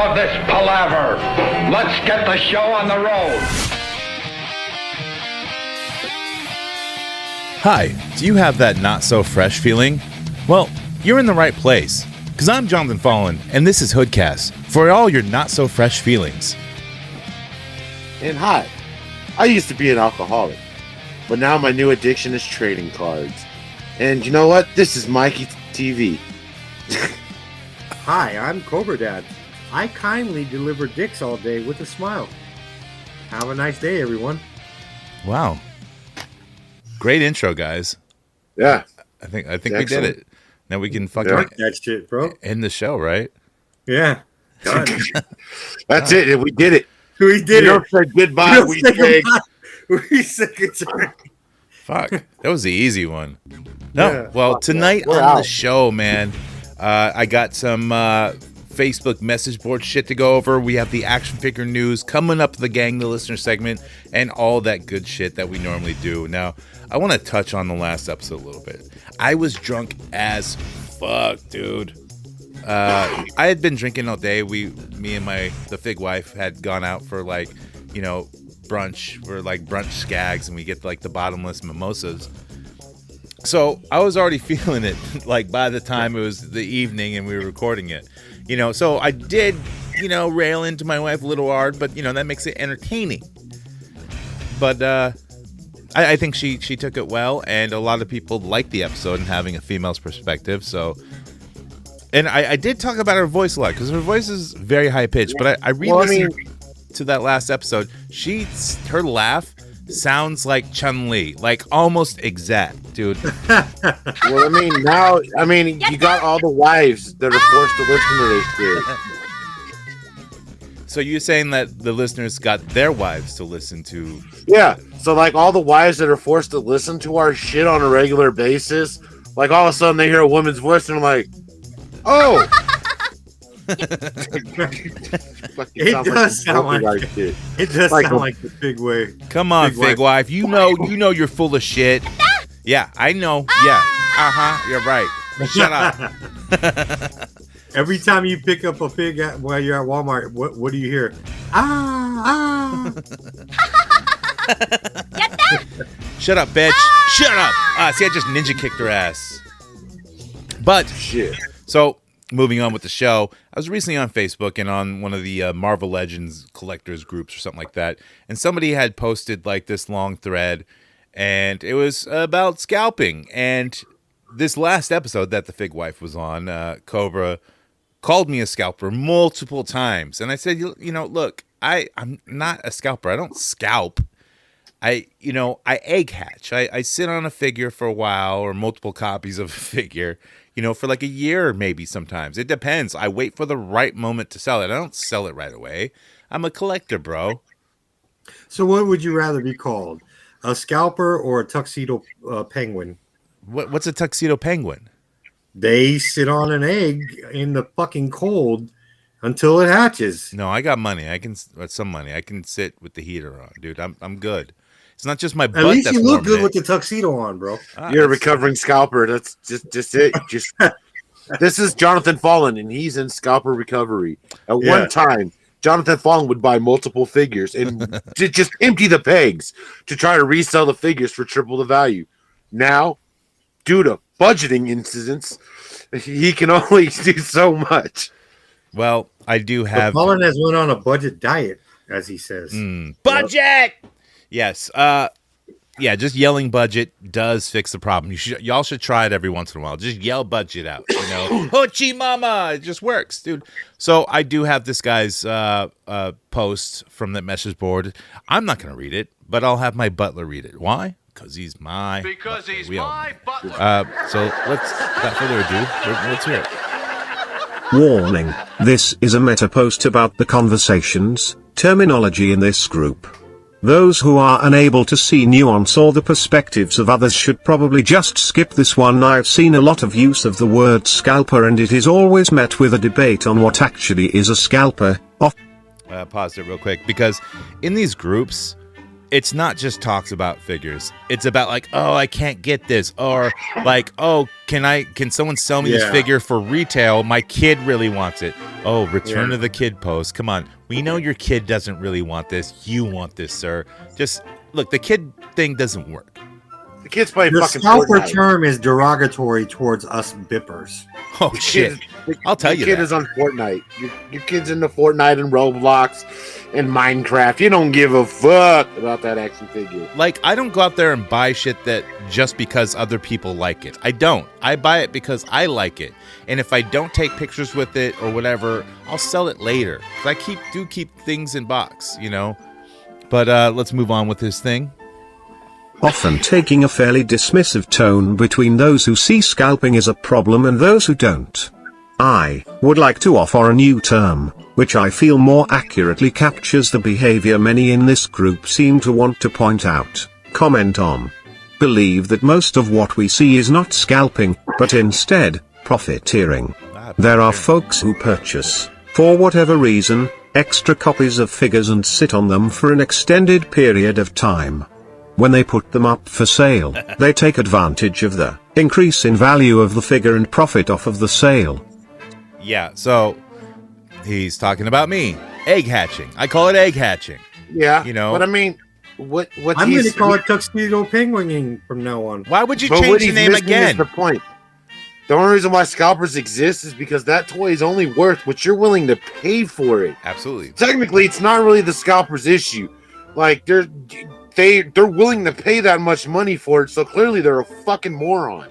of this palaver. Let's get the show on the road. Hi, do you have that not-so-fresh feeling? Well, you're in the right place, because I'm Jonathan Fallen, and this is Hoodcast, for all your not-so-fresh feelings. And hi, I used to be an alcoholic, but now my new addiction is trading cards. And you know what? This is Mikey TV. Hi, I'm Cobra Dad. I kindly deliver dicks all day with a smile. Have a nice day, everyone. Wow. Great intro, guys. Yeah. I think we did it. Now we can fucking that shit, bro. end the show, right? Yeah. Done. That's it. We did it. We did it. Say goodbye. We say goodbye. Fuck. That was the easy one. No. Yeah. Well, tonight We're on out. the show, man, I got some Facebook message board shit to go over. We have the action figure news coming up, the gang, the listener segment, and all that good shit that we normally do. Now, I want to touch on the last episode a little bit. I was drunk as fuck, dude. I had been drinking all day. Me and the fig wife had gone out for brunch. We're like brunch skags, and we get like the bottomless mimosas. So I was already feeling it, like by the time it was the evening and we were recording it, So I did, rail into my wife a little hard, but that makes it entertaining. But I think she took it well, and a lot of people liked the episode and having a female's perspective. So, and I did talk about her voice a lot because her voice is very high pitched. But I re-listened to that last episode. Her laugh sounds like Chun-Li, like almost exact, dude. Well, you got all the wives that are forced to listen to this shit. So you're saying that the listeners got their wives to listen to? Yeah. So like all the wives that are forced to listen to our shit on a regular basis, like all of a sudden they hear a woman's voice and I'm like, oh. It does sound like the big way. Come on, fig wife. You know you're full of shit. Yeah, I know. Yeah. You're right. Shut up. Every time you pick up a pig while you're at Walmart, what do you hear? Shut up, bitch. Shut up. See, I just ninja kicked her ass. But shit. So moving on with the show, I was recently on Facebook and on one of the Marvel Legends collectors groups or something like that, and somebody had posted like this long thread, and it was about scalping. And this last episode that the fig wife was on, Cobra called me a scalper multiple times, and I said, look, I'm not a scalper. I don't scalp. I egg hatch. I sit on a figure for a while, or multiple copies of a figure, for like a year, maybe sometimes. It depends. I wait for the right moment to sell it. I don't sell it right away. I'm a collector, bro. So what would you rather be called? A scalper or a tuxedo penguin? What's a tuxedo penguin? They sit on an egg in the fucking cold until it hatches. No, I got money. Some money. I can sit with the heater on, dude. I'm good. It's not just my butt. At least that's you look good it. with the tuxedo on, bro. You're a recovering scalper. That's just it. This is Jonathan Fallen, and he's in scalper recovery. At one time, Jonathan Fallen would buy multiple figures and just empty the pegs to try to resell the figures for triple the value. Now, due to budgeting incidents, he can only do so much. Well, I do have. Fallen has went on a budget diet, as he says. Budget. Yes. Just yelling budget does fix the problem. Y'all should try it every once in a while. Just yell budget out. Hoochie mama. It just works, dude. So I do have this guy's post from that message board. I'm not going to read it, but I'll have my butler read it. Why? Because he's my butler. So without further ado, let's hear it. Warning, this is a meta post about the conversations, terminology in this group. Those who are unable to see nuance or the perspectives of others should probably just skip this one. I've seen a lot of use of the word scalper, and it is always met with a debate on what actually is a scalper. Pause it real quick, because in these groups, it's not just talks about figures. It's about like, oh, I can't get this, or like, oh, can someone sell me this figure for retail? My kid really wants it. Oh, return to the kid post. Come on, we know your kid doesn't really want this. You want this, sir. Just look, the kid thing doesn't work. The kids play the fucking scalper Fortnite. term is derogatory towards us bippers. Oh shit! I'll tell you Your kid that. is on Fortnite. Your kid's into Fortnite and Roblox and Minecraft. You don't give a fuck about that action figure. Like, I don't go out there and buy shit that just because other people like it. I don't. I buy it because I like it. And if I don't take pictures with it or whatever, I'll sell it later. 'Cause I do keep things in box, you know. But let's move on with this thing. Often taking a fairly dismissive tone between those who see scalping as a problem and those who don't. I would like to offer a new term, which I feel more accurately captures the behavior many in this group seem to want to point out, comment on. Believe that most of what we see is not scalping, but instead, profiteering. There are folks who purchase, for whatever reason, extra copies of figures and sit on them for an extended period of time. When they put them up for sale, they take advantage of the increase in value of the figure and profit off of the sale. Yeah, so he's talking about me. Egg hatching. I call it egg hatching. Yeah, You know? But I mean, what I'm going to call it tuxedo penguining from now on. Why would you but change what the he's name missing again? is the point. The only reason why scalpers exist is because that toy is only worth what you're willing to pay for it. Absolutely. Technically, it's not really the scalper's issue. Like they're willing to pay that much money for it, so clearly they're a fucking moron.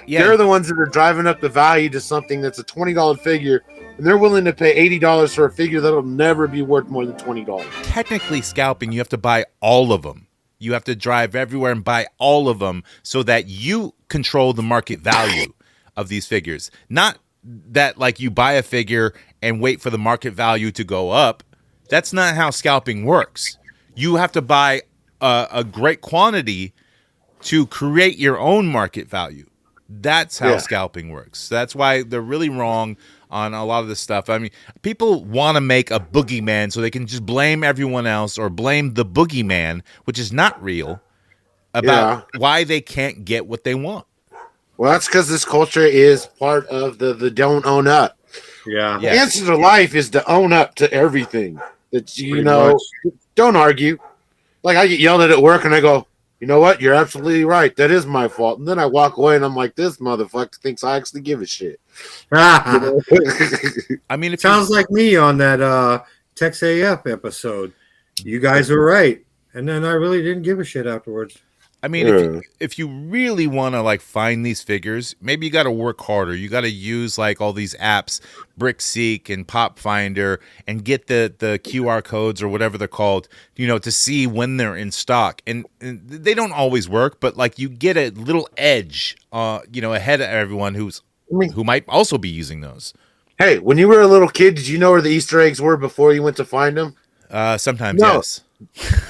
Yeah. They're the ones that are driving up the value to something that's a $20 figure, and they're willing to pay $80 for a figure that'll never be worth more than $20. Technically scalping, you have to buy all of them. You have to drive everywhere and buy all of them so that you control the market value of these figures. Not that like you buy a figure and wait for the market value to go up. That's not how scalping works. You have to buy a great quantity to create your own market value. That's how scalping works. That's why they're really wrong on a lot of this stuff. I mean, people want to make a boogeyman so they can just blame everyone else or blame the boogeyman, which is not real, about why they can't get what they want. Well, that's because this culture is part of the don't own up. Yeah. The answer to life is to own up to everything. That you know, don't argue. Like I get yelled at work and I go, you know what? You're absolutely right. That is my fault. And then I walk away and I'm like, this motherfucker thinks I actually give a shit. I mean, It sounds like me on that Tex AF episode. You guys were right. And then I really didn't give a shit afterwards. I mean, if you really want to like find these figures, maybe you got to work harder. You got to use like all these apps, BrickSeek and Pop Finder, and get the QR codes or whatever they're called, you know, to see when they're in stock. And they don't always work, but like you get a little edge, you know, ahead of everyone who might also be using those. Hey, when you were a little kid, did you know where the Easter eggs were before you went to find them? Sometimes, No. yes.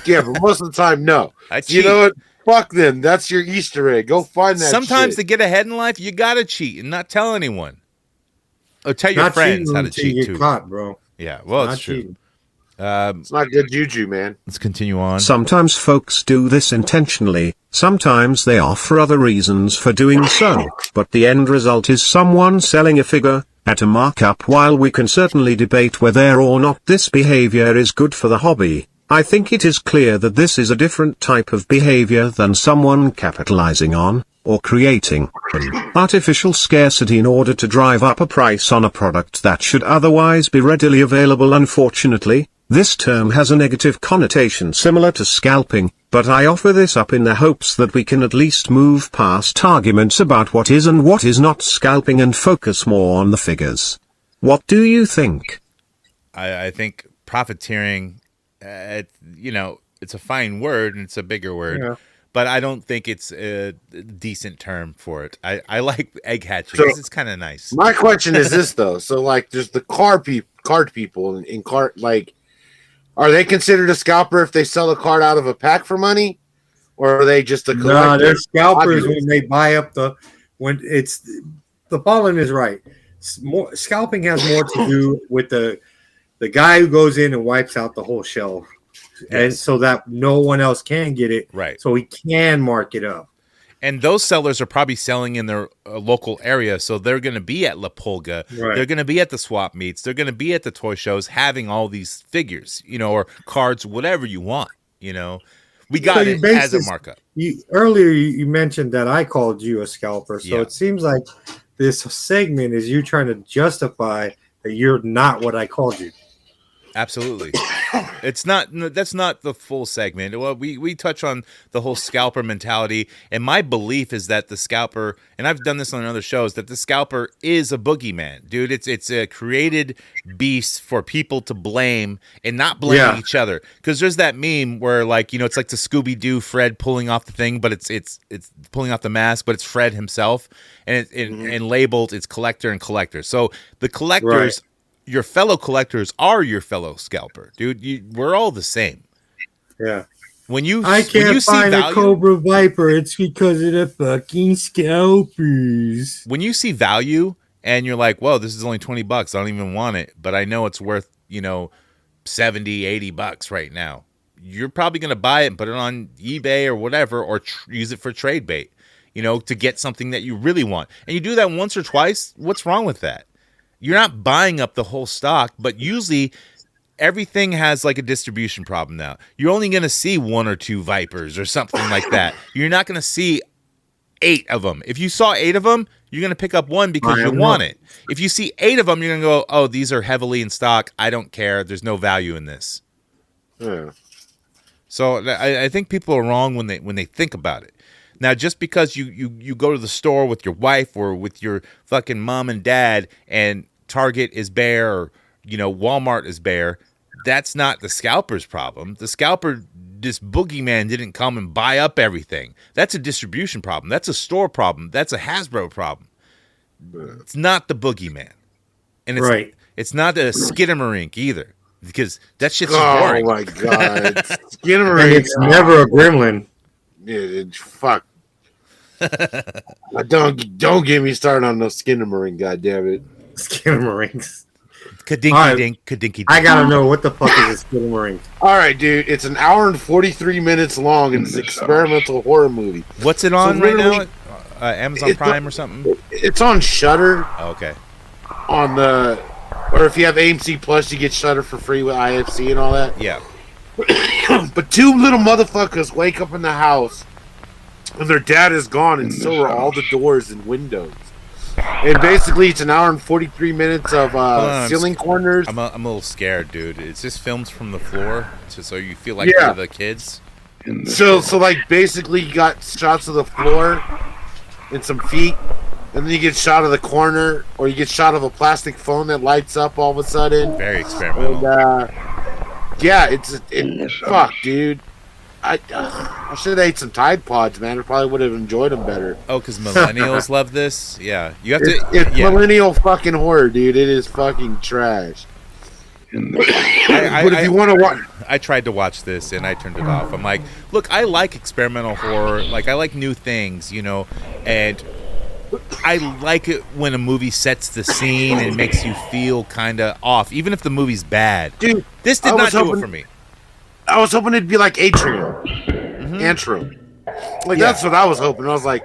Yeah, but most of the time, no. I You cheat. know what? Fuck them. That's your Easter egg. Go find that Sometimes to shit. get ahead in life, you got to cheat and not tell anyone. Or tell your Not friends cheating how to until you cheat get too. caught, bro. Yeah, well, Not it's true. cheating. It's not good juju, man. Let's continue on. Sometimes folks do this intentionally, sometimes they are for other reasons for doing so, but the end result is someone selling a figure at a markup. While we can certainly debate whether or not this behavior is good for the hobby, I think it is clear that this is a different type of behavior than someone capitalizing on, or creating, an artificial scarcity in order to drive up a price on a product that should otherwise be readily available. Unfortunately, this term has a negative connotation similar to scalping, but I offer this up in the hopes that we can at least move past arguments about what is and what is not scalping and focus more on the figures. What do you think? I think profiteering, you know, it's a fine word and it's a bigger word, but I don't think it's a decent term for it. I like egg hatching because it's kind of nice. My question is this though. So like, there's the card people in card like. Are they considered a scalper if they sell a card out of a pack for money, or are they just a collector? No, they're scalpers when they buy up the pollen is right. Scalping has more to do with the guy who goes in and wipes out the whole shelf. and so that no one else can get it. Right. So he can mark it up. And those sellers are probably selling in their local area, so they're going to be at La Pulga. Right. They're going to be at the swap meets. They're going to be at the toy shows having all these figures, or cards, whatever you want, We got it as a markup. Earlier, you mentioned that I called you a scalper, so Yeah. it seems like this segment is you trying to justify that you're not what I called you. Absolutely. That's not the full segment. Well, we touch on the whole scalper mentality, and my belief is that the scalper, and I've done this on other shows, that the scalper is a boogeyman, dude. It's a created beast for people to blame and not blaming each other. Because there's that meme where it's like the Scooby-Doo Fred pulling off the thing, but it's pulling off the mask, but it's Fred himself, and and labeled it's collector and collector. So the collectors. Right. Your fellow collectors are your fellow scalper, dude. We're all the same. Yeah. when I can't you see find a value, Cobra Viper. It's because of the fucking scalpers. when you see value and you're like, whoa, this is only $20. I don't even want it, but I know it's worth, $70, $80 right now. You're probably going to buy it and put it on eBay or whatever, or use it for trade bait, to get something that you really want. And you do that once or twice. What's wrong with that? You're not buying up the whole stock, but usually everything has like a distribution problem now. You're only going to see 1 or 2 Vipers or something like that. You're not going to see 8 of them. If you saw 8 of them, you're going to pick up one because you want it. If you see 8 of them, you're going to go, oh, these are heavily in stock. I don't care. There's no value in this. Yeah. So I think people are wrong when they think about it. Now, just because you go to the store with your wife or with your fucking mom and dad and Target is bare or, Walmart is bare, that's not the scalper's problem. The scalper, this boogeyman didn't come and buy up everything. That's a distribution problem. That's a store problem. That's a Hasbro problem. It's not the boogeyman. And it's not a Skinamarink either, because that shit's just boring. Oh my god. And Skinamarink. it's never a gremlin. Fuck. Don't get me started on no Skinamarink, goddammit. Skinamarink. Kadinky dink, kadinky dink. I gotta know what the fuck is a Skinamarink. All right, dude. It's an hour and 43 minutes long, and it's an experimental horror movie. What's it on right now? Amazon Prime or something? It's on Shudder. Oh, okay. Or if you have AMC Plus, you get Shudder for free with IFC and all that. Yeah. But 2 little motherfuckers wake up in the house, and their dad is gone, and so are all the doors and windows. And basically, it's an hour and 43 minutes of ceiling corners. I'm a little scared, dude. It's just filmed from the floor, so you feel like you're the kids. So basically, you got shots of the floor and some feet, and then you get shot of the corner, or you get shot of a plastic phone that lights up all of a sudden. Very experimental. And, fuck, dude. I should have ate some Tide Pods, man. I probably would have enjoyed them better. Oh, because millennials love this? Yeah. You have to. It's millennial fucking horror, dude. It is fucking trash. But if you want to watch, I tried to watch this and I turned it off. I'm like, look, I like experimental horror. Like, I like new things, and I like it when a movie sets the scene and makes you feel kind of off, even if the movie's bad. Dude, this did not do it for me. I was hoping it'd be like Atrium. Antrim. That's what I was hoping. I was like,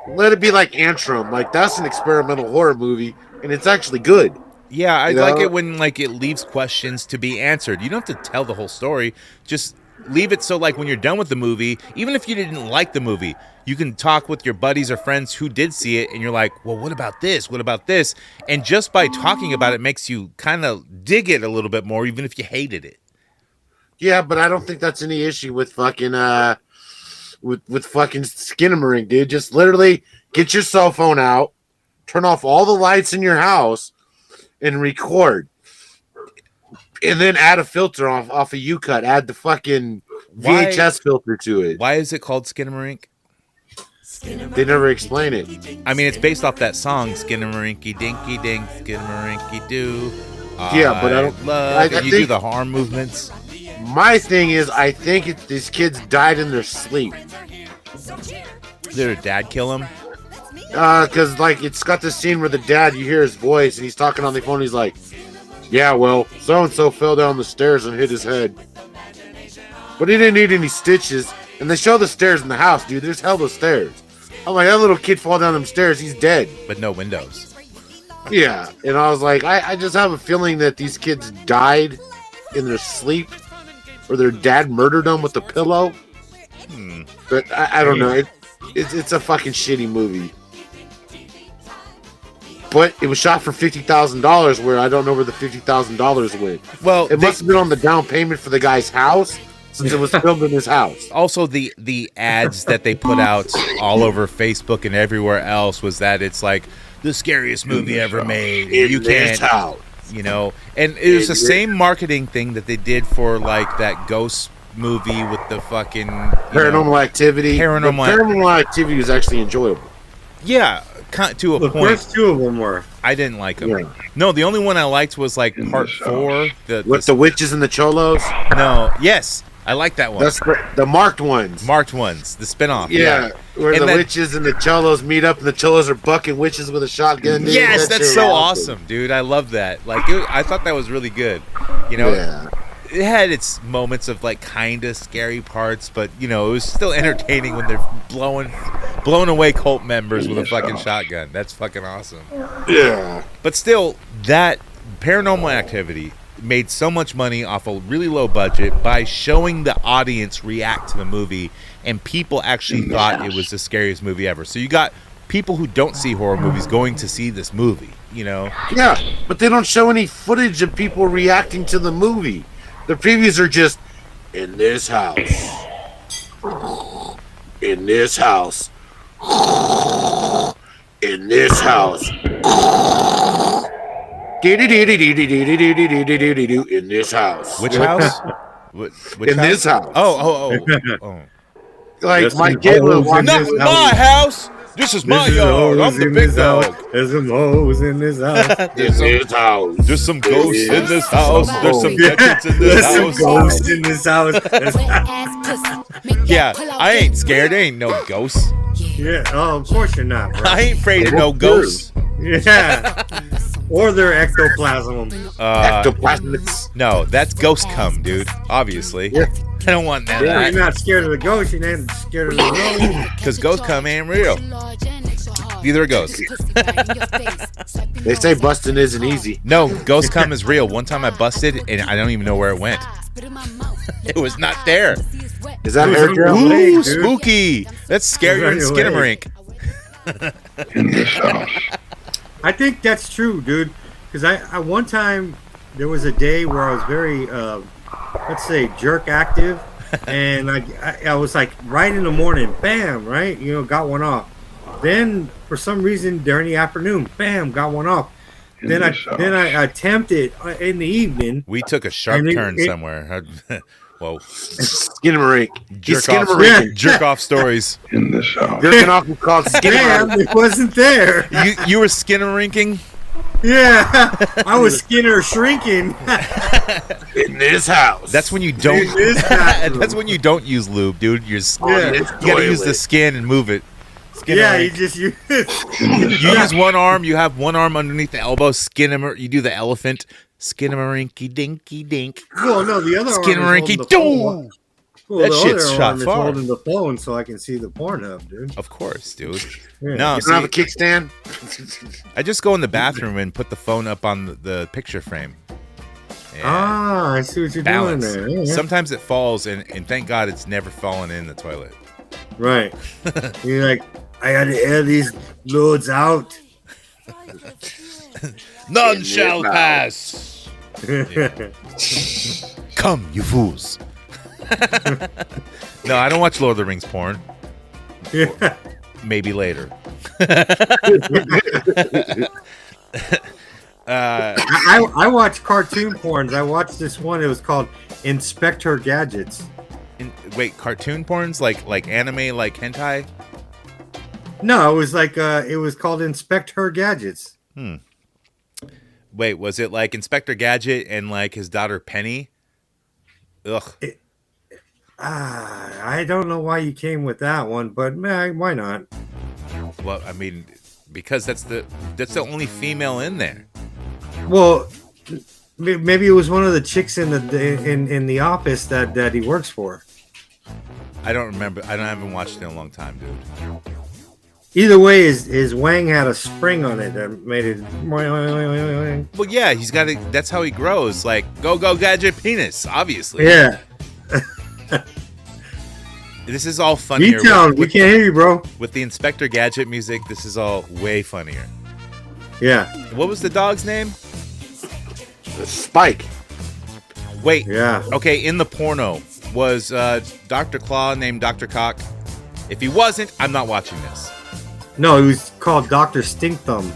let it be like Antrim. Like, that's an experimental horror movie, and it's actually good. Yeah, I like it when it leaves questions to be answered. You don't have to tell the whole story. Just leave it so when you're done with the movie, even if you didn't like the movie, you can talk with your buddies or friends who did see it, and you're like, well, what about this? What about this? And just by talking about it makes you kind of dig it a little bit more, even if you hated it. Yeah, but I don't think that's any issue with fucking with fucking Skinamarink, dude. Just literally get your cell phone out, turn off all the lights in your house, and record. And then add a filter off a U-cut. Add the fucking VHS filter to it. Why is it called Skinamarink? They never explain it. I mean, it's based off that song, Skinamarink Dinky Dink, Skinamarink Doo. Yeah, but I don't love. You do the arm movements. My thing is, I think these kids died in their sleep. Did their dad kill him? Because it's got this scene where the dad, you hear his voice, and he's talking on the phone. He's like, "Yeah, well, so and so fell down the stairs and hit his head." but he didn't need any stitches. And they show the stairs in the house, dude. There's hella stairs. I'm like, that little kid fall down them stairs, he's dead. But no windows. Yeah, and I was like, I just have a feeling that these kids died in their sleep, or their dad murdered them with a pillow. But I don't know. It's a fucking shitty movie. But it was shot for $50,000, where I don't know where the $50,000 went. Well, it must have been on the down payment for the guy's house, since it was filmed in his house. Also, the ads that they put out all over Facebook and everywhere else was that it's like the scariest movie ever made. You can't, you know. And it was the same marketing thing that they did for like that ghost movie with the fucking Paranormal Activity. Paranormal Activity was actually enjoyable. Yeah, to a point. The first two of them were. I didn't like them. Yeah. No, the only one I liked was like part 4. With the witches and the cholos? No, yes. I like that one. That's the marked ones. Marked ones, the spinoff. Yeah, where the witches and the cholos meet up, and the cholos are bucking witches with a shotgun. Yes, that's so awesome, dude. I love that. Like, I thought that was really good. You know, it had its moments of like kind of scary parts, but you know, it was still entertaining when they're blowing away cult members with a fucking shotgun. That's fucking awesome. Yeah. But still, that Paranormal Activity made so much money off a really low budget by showing the audience react to the movie, and people actually thought it was the scariest movie ever. So you got people who don't see horror movies going to see this movie, you know? Yeah, but they don't show any footage of people reacting to the movie. The previews are just, in this house, in this house, in this house, in this house. Which house? Which in house? this house. Oh. Like my kid will watch not my house. This is my yard. I'm the big dog. There's some hoes in this house. There's some ghosts in this house. There's some gadgets in this house. There's some ghosts in this house. Yeah, I ain't scared. There ain't no ghosts. Yeah, oh, of course you're not, bro. I ain't afraid of no ghosts. Yeah. Or their ectoplasm. Ectoplasmics. No, that's ghost cum, dude. Obviously. Yeah. I don't want none of You're that. not scared of the ghost, you're not scared of the ghost. Because ghost cum ain't real. Neither are ghosts. They say busting isn't easy. No, ghost cum is real. One time I busted and I don't even know where it went. It was not there. Is that hair gel? Ooh, spooky. That's scarier than Skinamarink. I think that's true, dude. Because I one time there was a day where I was very let's say jerk active, and I was like right in the morning, bam, right, you know, got one off. Then for some reason during the afternoon, bam, got one off. Then I attempted in the evening. We took a sharp turn somewhere. Whoa. Skinamarink. Jerk off stories. In the shower. Jerking off was called Damn, Skinamarink. it wasn't there. You were Skinarinking? Yeah, I was Skinner shrinking. In this house. That's when you don't. That's when you don't use lube, dude. You gotta use the skin and move it. Yeah, you just use. You use one arm. You have one arm underneath the elbow. You do the elephant. Skinarinky dinky dink. Well, no, the other Skinarinky arm is that shit's shot is far. holding the phone so I can see the Pornhub, dude. Of course, dude. Yeah. No, You don't have a kickstand? I just go in the bathroom and put the phone up on the picture frame. And I see what you're balance. doing there. Yeah. Sometimes it falls, and thank God it's never fallen in the toilet. Right. You're like, I gotta air these loads out. None shall pass. Come, you fools. No, I don't watch Lord of the Rings porn. Yeah. Maybe later. I watch cartoon porns. I watched this one. It was called Inspector Gadgets. Wait, cartoon porns like anime, like hentai? No, it was like it was called Inspector Gadgets. Wait, was it like Inspector Gadget and like his daughter Penny? Ugh. I don't know why you came with that one, but man, why not? Well, I mean, because that's the only female in there. Well, maybe it was one of the chicks in the office that he works for. I don't remember. I haven't watched it in a long time, dude. Either way, his wang had a spring on it that made it. Well, yeah, he's got it. That's how he grows. Like, go gadget penis, obviously. Yeah. This is all funnier. B-Town, we can't hear you, bro. With the Inspector Gadget music, this is all way funnier. Yeah. What was the dog's name? Spike. Wait. Yeah. Okay, in the porno, was Dr. Claw named Dr. Cock? If he wasn't, I'm not watching this. No, he was called Dr. Stink Thumb.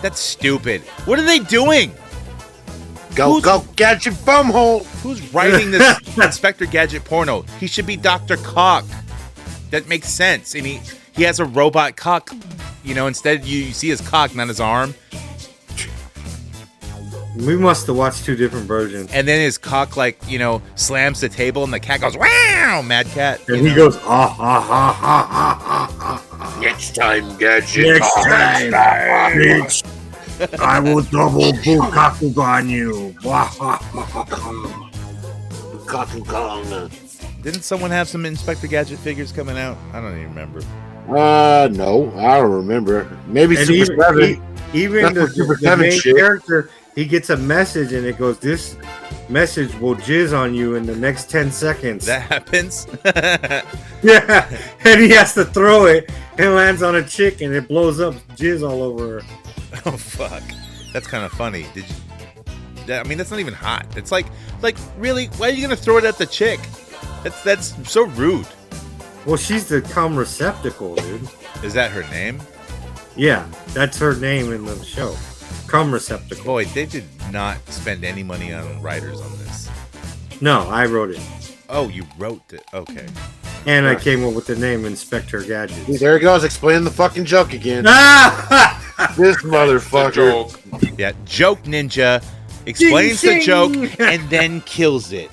That's stupid. What are they doing? Go gadget bumhole. Who's writing this Inspector Gadget porno? He should be Dr. Cock. That makes sense. And he has a robot cock. You know, instead you see his cock, not his arm. We must have watched two different versions. And then his cock, like, you know, slams the table and the cat goes, wow, mad cat. And he goes, ah, ha, ha, ha, ha, ha, ha. Next time, gadget. Next time, bitch. I will double bukaku on you. Bukaku Kong. Didn't someone have some Inspector Gadget figures coming out? I don't even remember. No, I don't remember. Maybe And Super 7. even That's the what Super 7 main shit. character, he gets a message and it goes, this message will jizz on you in the next 10 seconds. That happens. Yeah, and he has to throw it and lands on a chick and it blows up jizz all over her. Oh fuck, that's kind of funny. Did you? I mean, that's not even hot. It's like really? Why are you gonna throw it at the chick? That's so rude. Well, she's the cum receptacle, dude. Is that her name? Yeah, that's her name in the show. Cum receptacle. Boy, they did not spend any money on writers on this. No, I wrote it. Oh, you wrote it. Okay. And I came up with the name Inspector Gadget. There he goes, explaining the fucking joke again. Ah! This motherfucker. Yeah, Joke Ninja explains the Ding, joke ding. and then kills it.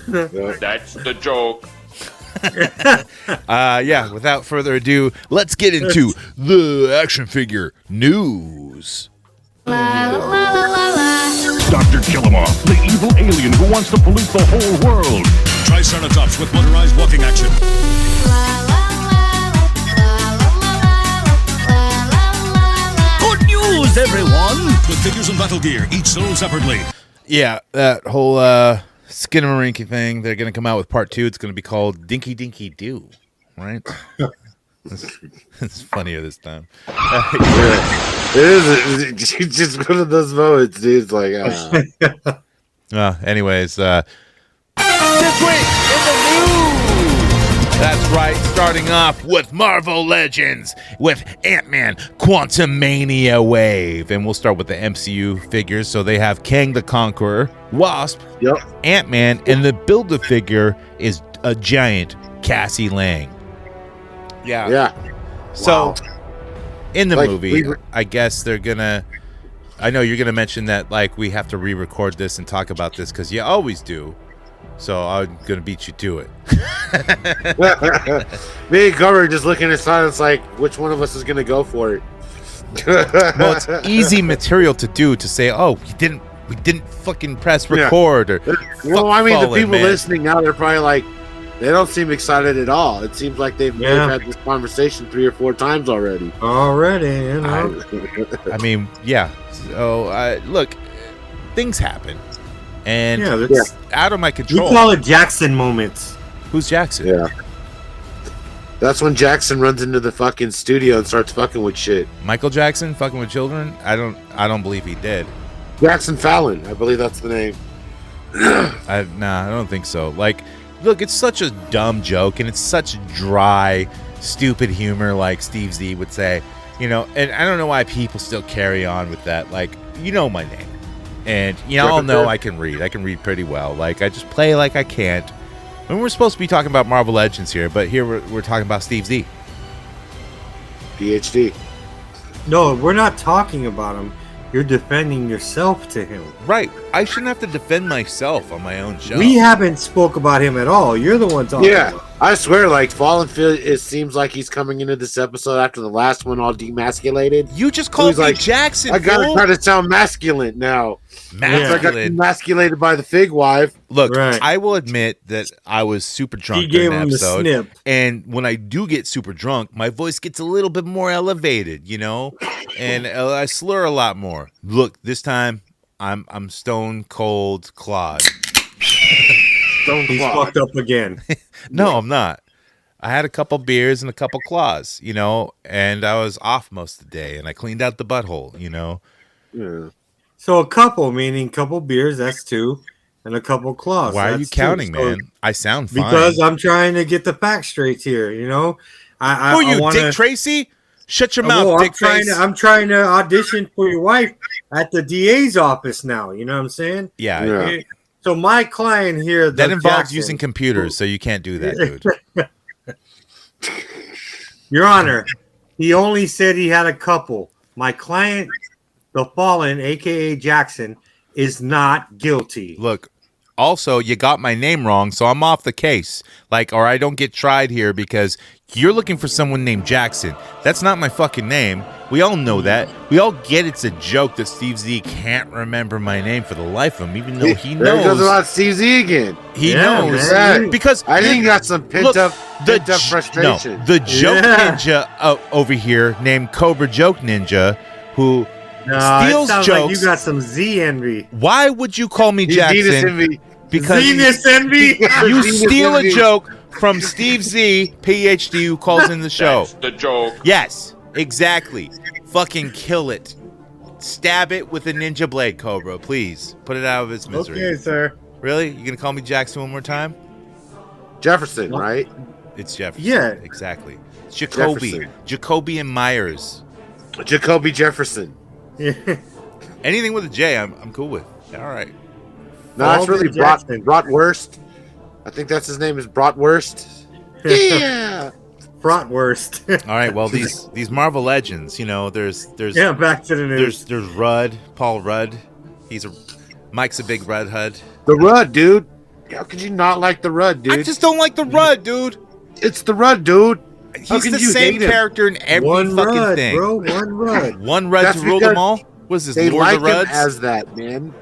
That's the joke. Yeah, without further ado, let's get into the action figure news. Dr. Killamoff, the evil alien who wants to pollute the whole world. Triceratops with motorized walking action. Good news, everyone! With figures and battle gear, each sold separately. Yeah, that whole Skinnamarink thing, they're going to come out with part 2. It's going to be called Dinky Dinky Doo, right? It's funnier this time. It is. It's just one of those moments, dude. It's like, Anyways, this week in the news. That's right, starting off with Marvel Legends with Ant-Man Quantumania Wave. And we'll start with the MCU figures. So they have Kang the Conqueror, Wasp, Yep. Ant-Man, and the Build-A-Figure is a giant Cassie Lang. yeah. So, Wow. in the Like, movie, I guess they're gonna. I know you're gonna mention that, like, we have to re-record this and talk about this because you always do. So I'm gonna beat you to it. Me and Cobra are just looking at silence, like, which one of us is gonna go for it? Well, it's easy material to do to say, oh, we didn't fucking press record or. Well, I mean, the fallen, people man. listening now, they're probably like, they don't seem excited at all. It seems like they've had this conversation 3 or 4 times already. Already, you know. I mean, yeah. So, look, things happen, and Yeah, it's out of my We control. call it Jackson moments. Who's Jackson? Yeah. That's when Jackson runs into the fucking studio and starts fucking with shit. Michael Jackson fucking with children? I don't believe he did. Jackson Fallon, I believe that's the name. I don't think so. Like, look, it's such a dumb joke, and it's such dry, stupid humor, like Steve Z would say. You know, and I don't know why people still carry on with that. Like, you know my name, and you all know I can read. I can read pretty well. Like, I just play like I can't. And we're supposed to be talking about Marvel Legends here, but here we're talking about Steve Z. PhD. No, we're not talking about him. You're defending yourself to him. Right. I shouldn't have to defend myself on my own show. We haven't spoke about him at all. You're the one talking Yeah. about him. I swear, like Fallen, it seems like he's coming into this episode after the last one all demasculated. You just called me like, Jackson. I gotta fool. try to sound masculine now. I got Masculine. demasculated by the fig wife. Look, Right. I will admit that I was super drunk He during gave the him the episode, snip. and when I do get super drunk, my voice gets a little bit more elevated, and I slur a lot more. Look, this time I'm stone cold Claude. He's fucked up again. No, I'm not. I had a couple beers and a couple claws, and I was off most of the day, and I cleaned out the butthole, Yeah. So a couple, meaning couple beers, that's 2, and a couple claws. Why are you that's counting, 2. So- man? I sound fine. Because I'm trying to get the facts straight here. Who are you, Dick Tracy? Shut your mouth, Well, Dick Tracy. I'm trying to audition for your wife at the DA's office now. You know what I'm saying? Yeah. So my client here, That involves Jackson, using computers, so you can't do that, dude. Your Honor, he only said he had a couple. My client, the Fallen, aka Jackson, is not guilty. Look, also, you got my name wrong, so I'm off the case. Or I don't get tried here because you're looking for someone named Jackson. That's not my fucking name. We all know that. We all get it's a joke that Steve Z can't remember my name for the life of him, even though he There goes knows. about Steve Z again. He Yeah, knows. man. Because I think he got some pent up frustration. No, the joke ninja over here named Cobra Joke Ninja, who No, steals it sounds jokes. like you got some Z envy. Why would you call me He's Jackson? Venus envy. Because Venus envy. you Venus steal a envy. joke from Steve Z, PhD, who calls in the show. That's the joke. Yes, exactly. Fucking kill it. Stab it with a ninja blade, Cobra. Please put it out of its misery. Okay, sir. Really? You gonna call me Jackson one more time? Jefferson, right? It's Jefferson. Yeah. Exactly. It's Jacoby. Jefferson. Jacoby and Myers. Jacoby Jefferson. Anything with a J, I'm cool with. All right. No, it's really Jackson. Bratwurst. I think that's his name is Bratwurst. Yeah. Bratwurst. All right. Well, these Marvel Legends, there's Yeah, back to the news. there's Rudd, Paul Rudd. Mike's a big Rudd Hud. The Rudd, dude. How could you not like the Rudd, dude? I just don't like the Rudd, dude. It's the Rudd, dude. How He's can the you same hate him? character in every One fucking Rudd, thing. bro. One Rudd. One Rudd That's to rule because them all? Was this They Lord like of the him Rudds? as that, man.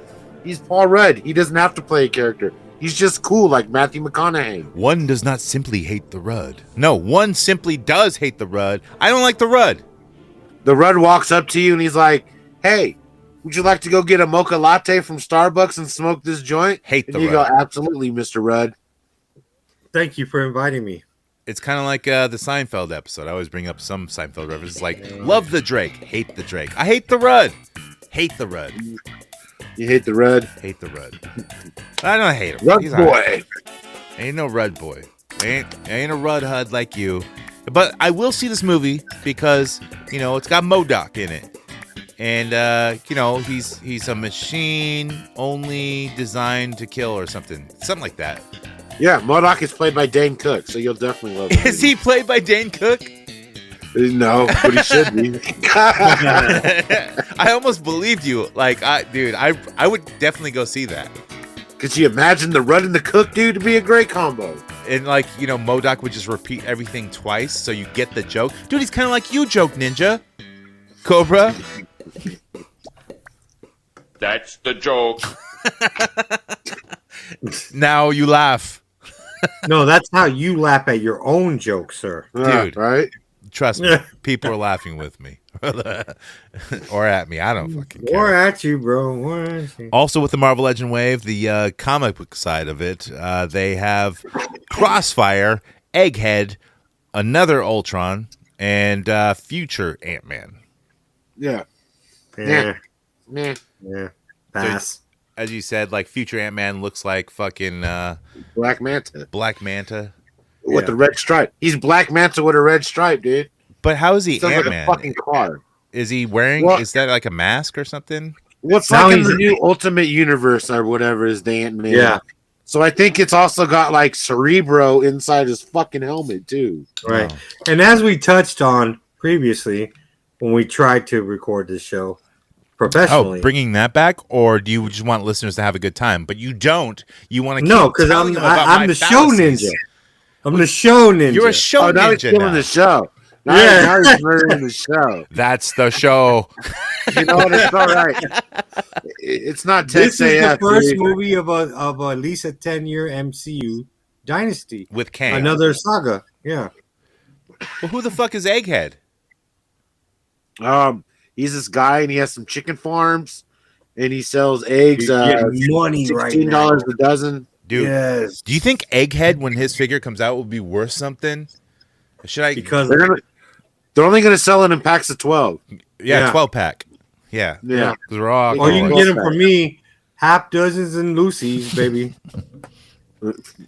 He's Paul Rudd. He doesn't have to play a character. He's just cool, like Matthew McConaughey. One does not simply hate the Rudd. No, one simply does hate the Rudd. I don't like the Rudd. The Rudd walks up to you and he's like, "Hey, would you like to go get a mocha latte from Starbucks and smoke this joint?" Hate And the you Rudd. go, "Absolutely, Mr. Rudd." Thank you for inviting me. It's kind of like the Seinfeld episode. I always bring up some Seinfeld references like, love the Drake, hate the Drake. I hate the Rudd. Hate the Rudd. You hate the Rudd. Hate the Rudd. I don't hate him. Rudd He's all boy. right. Ain't no Rudd boy. Ain't a Rudd Hud like you. But I will see this movie because, it's got MODOK in it. And, he's a machine only designed to kill or something. Something like that. Yeah, MODOK is played by Dane Cook, so you'll definitely love it. Is he played by Dane Cook? No, but he should be. I almost believed you. I would definitely go see that. Could you imagine the Rudd and the Cook, dude? To be a great combo. And MODOK would just repeat everything twice so you get the joke. Dude, he's kind of like you, Joke Ninja. Cobra. That's the joke. Now you laugh. No, that's how you laugh at your own joke, sir. Dude. Right? Trust me, people are laughing with me. Or at me. I don't fucking care. Or at you, bro. Or at you. Also with the Marvel Legend Wave, the comic book side of it, they have Crossfire, Egghead, another Ultron, and future Ant-Man. Yeah. Yeah. Nah. Yeah. Pass. As you said, future Ant-Man looks like fucking Black Manta. Black Manta. With the red stripe. He's Black Manta with a red stripe, dude. But how is he Sounds like a Ant-Man? fucking car. Is he wearing, Well- is that like a mask or something? What's Now like in he's- the new Ultimate Universe or whatever is the Ant-Man. Yeah. So I think it's also got Cerebro inside his fucking helmet too. Right. Wow. And as we touched on previously when we tried to record this show professionally. Oh, bringing that back, or do you just want listeners to have a good time? But you don't. You want to No, keep because telling I'm them about my the show fallacies. ninja. I'm the show ninja. You're a show Oh, now he's ninja killing now. the show. Now, Yeah. now he's murdering the show. That's the show. You know what? It's all right. It's not This Tex is the AF, first dude. movie of at least a 10-year MCU dynasty. With Kang. Another saga. Yeah. Well, who the fuck is Egghead? He's this guy, and he has some chicken farms, and he sells eggs. You're getting money right now. $16 a dozen. Dude, Yes. do you think Egghead, when his figure comes out, will be worth something? Or should I? Because They're only going to sell it in packs of 12. Yeah, Yeah. 12 pack. Yeah. Yeah. 'Cause we're all or you can cool. get them from me, half dozens and Lucy's, baby.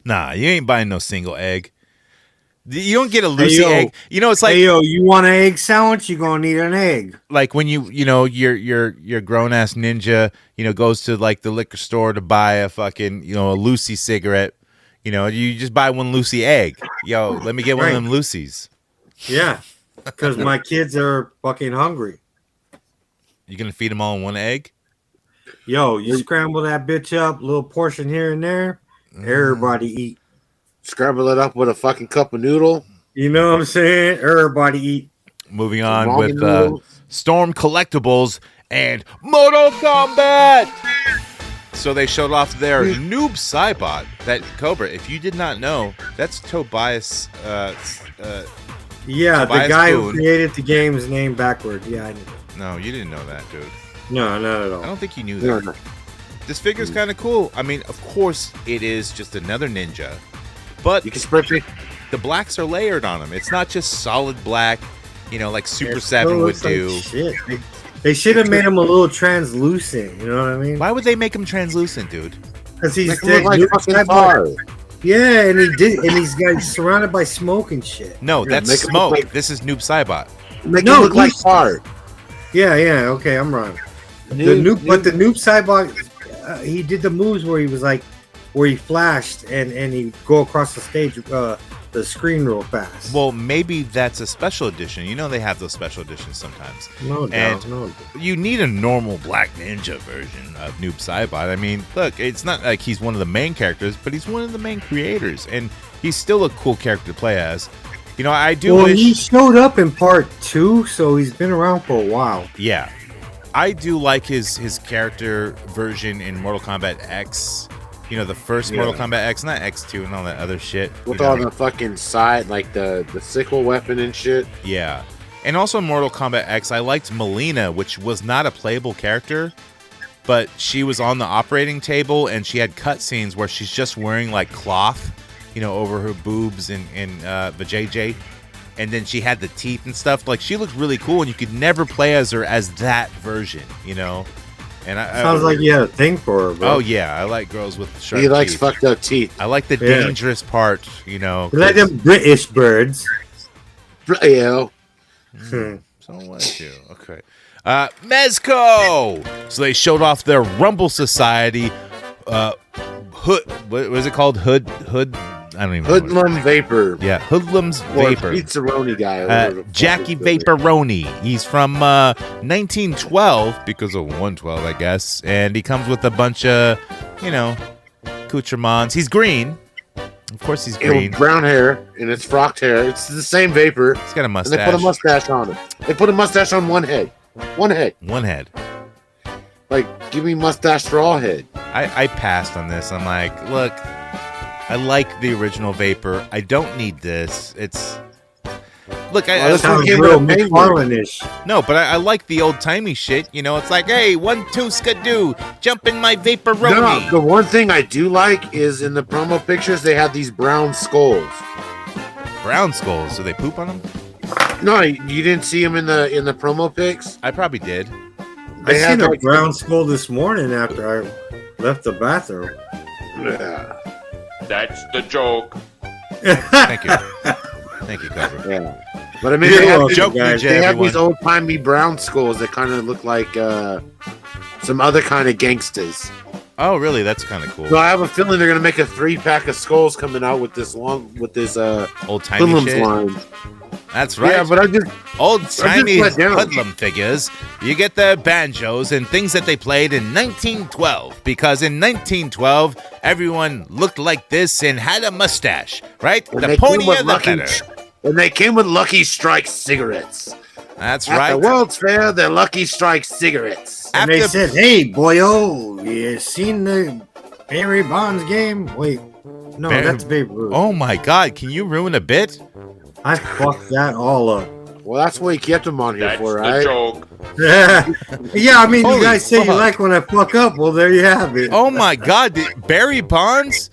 Nah, you ain't buying no single egg. You don't get a Lucy yo. egg. You know, it's like Hey, yo, you want an egg sandwich? You're going to need an egg. like when your grown ass ninja, goes to like the liquor store to buy a fucking, a Lucy cigarette. You just buy one Lucy egg. Yo, let me get one of Right. them Lucy's. Yeah. Because my kids are fucking hungry. You gonna feed them all in one egg? Yo, you scramble that bitch up, little portion here and there. Everybody eat. Scramble it up with a fucking cup of noodle. You know what I'm saying? Everybody eat. Moving on Ramen with noodles. Storm Collectibles and Mortal Kombat. So they showed off their noob Cybot. That Cobra, if you did not know, that's Tobias. Yeah, the Tobias guy Boone. who created the game is named backward. Yeah, I knew. No, you didn't know that, dude. No, not at I all. don't think you knew No, that. no. This figure's kind of cool. I mean, of course, it is just another ninja, but You can spray paint. the blacks are layered on him. It's not just solid black, like Super It 7 still would looks like do. shit. They should have made him a little translucent. You know what I mean? Why would they make him translucent, dude? Because he's Make him look like dead. fucking tar. Yeah, and he's got surrounded by smoke and shit. No, Yeah, that's make him look smoke. like- This is Noob Cybot. Make No, him look like he's- tar. Yeah, okay, I'm wrong. But the noob Cybot, he did the moves where he was like, where he flashed and he'd go across the stage, the screen real fast. Well, maybe that's a special edition. They have those special editions sometimes. No doubt, and no. You need a normal Black Ninja version of Noob Cybot. I mean, look, it's not like he's one of the main characters, but he's one of the main creators, and he's still a cool character to play as. I do Well, wish. he showed up in part 2, so he's been around for a while. Yeah, I do like his character version in Mortal Kombat X. The first Mortal Kombat X, not X2 and all that other shit. With all the fucking side, like the sickle weapon and shit. Yeah. And also in Mortal Kombat X, I liked Melina, which was not a playable character, but she was on the operating table and she had cutscenes where she's just wearing like cloth, over her boobs and the JJ. And then she had the teeth and stuff. Like, she looked really cool, and you could never play as her as that version, And Sounds like you had a thing for her, bro. Oh yeah, I like girls with sharp He likes teeth. fucked up teeth. I like the Yeah. dangerous part, You like 'cause- them British birds. Yeah. So what you? Okay. Mezco. So they showed off their Rumble Society. Hood. What was it called? Hood. I don't even know. Hoodlum Vapor. Yeah, Hoodlum's Or Vapor. Pizzaroni guy. whatever the fuck Jackie his name is. Vaporoni. He's from 1912 because of 112, I guess. And he comes with a bunch of, accoutrements. He's green. Of course, he's You know, green. brown hair and it's frocked hair. It's the same vapor. He's got a And mustache. they put a mustache on it. They put a mustache on one head. One head. One head. Like, give me mustache for all head. I passed on this. I'm like, look, I like the original Vapor. I don't need this. It's look, Well, this one Sounds came real with a penguin. McFarlane-ish. no, but I like the old timey shit. It's like, hey, 1, 2, skidoo, jump in my Vaporoni. No, the one thing I do like is in the promo pictures they have these brown skulls. Brown skulls. Do they poop on them? No, you didn't see them in the promo pics. I probably did. I They seen have a like brown skull this morning after I left the bathroom. Yeah, That's the joke. Thank you. Thank you, Cobra. yeah. But I mean, You're they have, welcome, these, Joke guys. ninja, they have everyone. these old timey brown skulls that kind of look like some other kind of gangsters. Oh, really? That's kind of cool. So I have a feeling they're gonna make a 3-pack of skulls coming out with this Old timey Hoodlums shit. line. That's right. Yeah, but Old-timey let down. hoodlum figures. You get their banjos and things that they played in 1912. Because in 1912, everyone looked like this and had a mustache, right? And The they came pointier, with the Lucky- better. And they came with Lucky Strike cigarettes. That's At right. the World's Fair, they're Lucky Strike cigarettes. And they After- said, "Hey, boyo, you seen the Barry Bonds game?" Wait, no, Barry- that's Babe Ruth. Oh, my God. Can you ruin a bit? I fucked that all up. Well, that's what you kept them on here That's for, the right? joke. Yeah, I mean, Holy you guys say you fuck. like when I fuck up. Well, there you have it. Oh, my God. Barry Bonds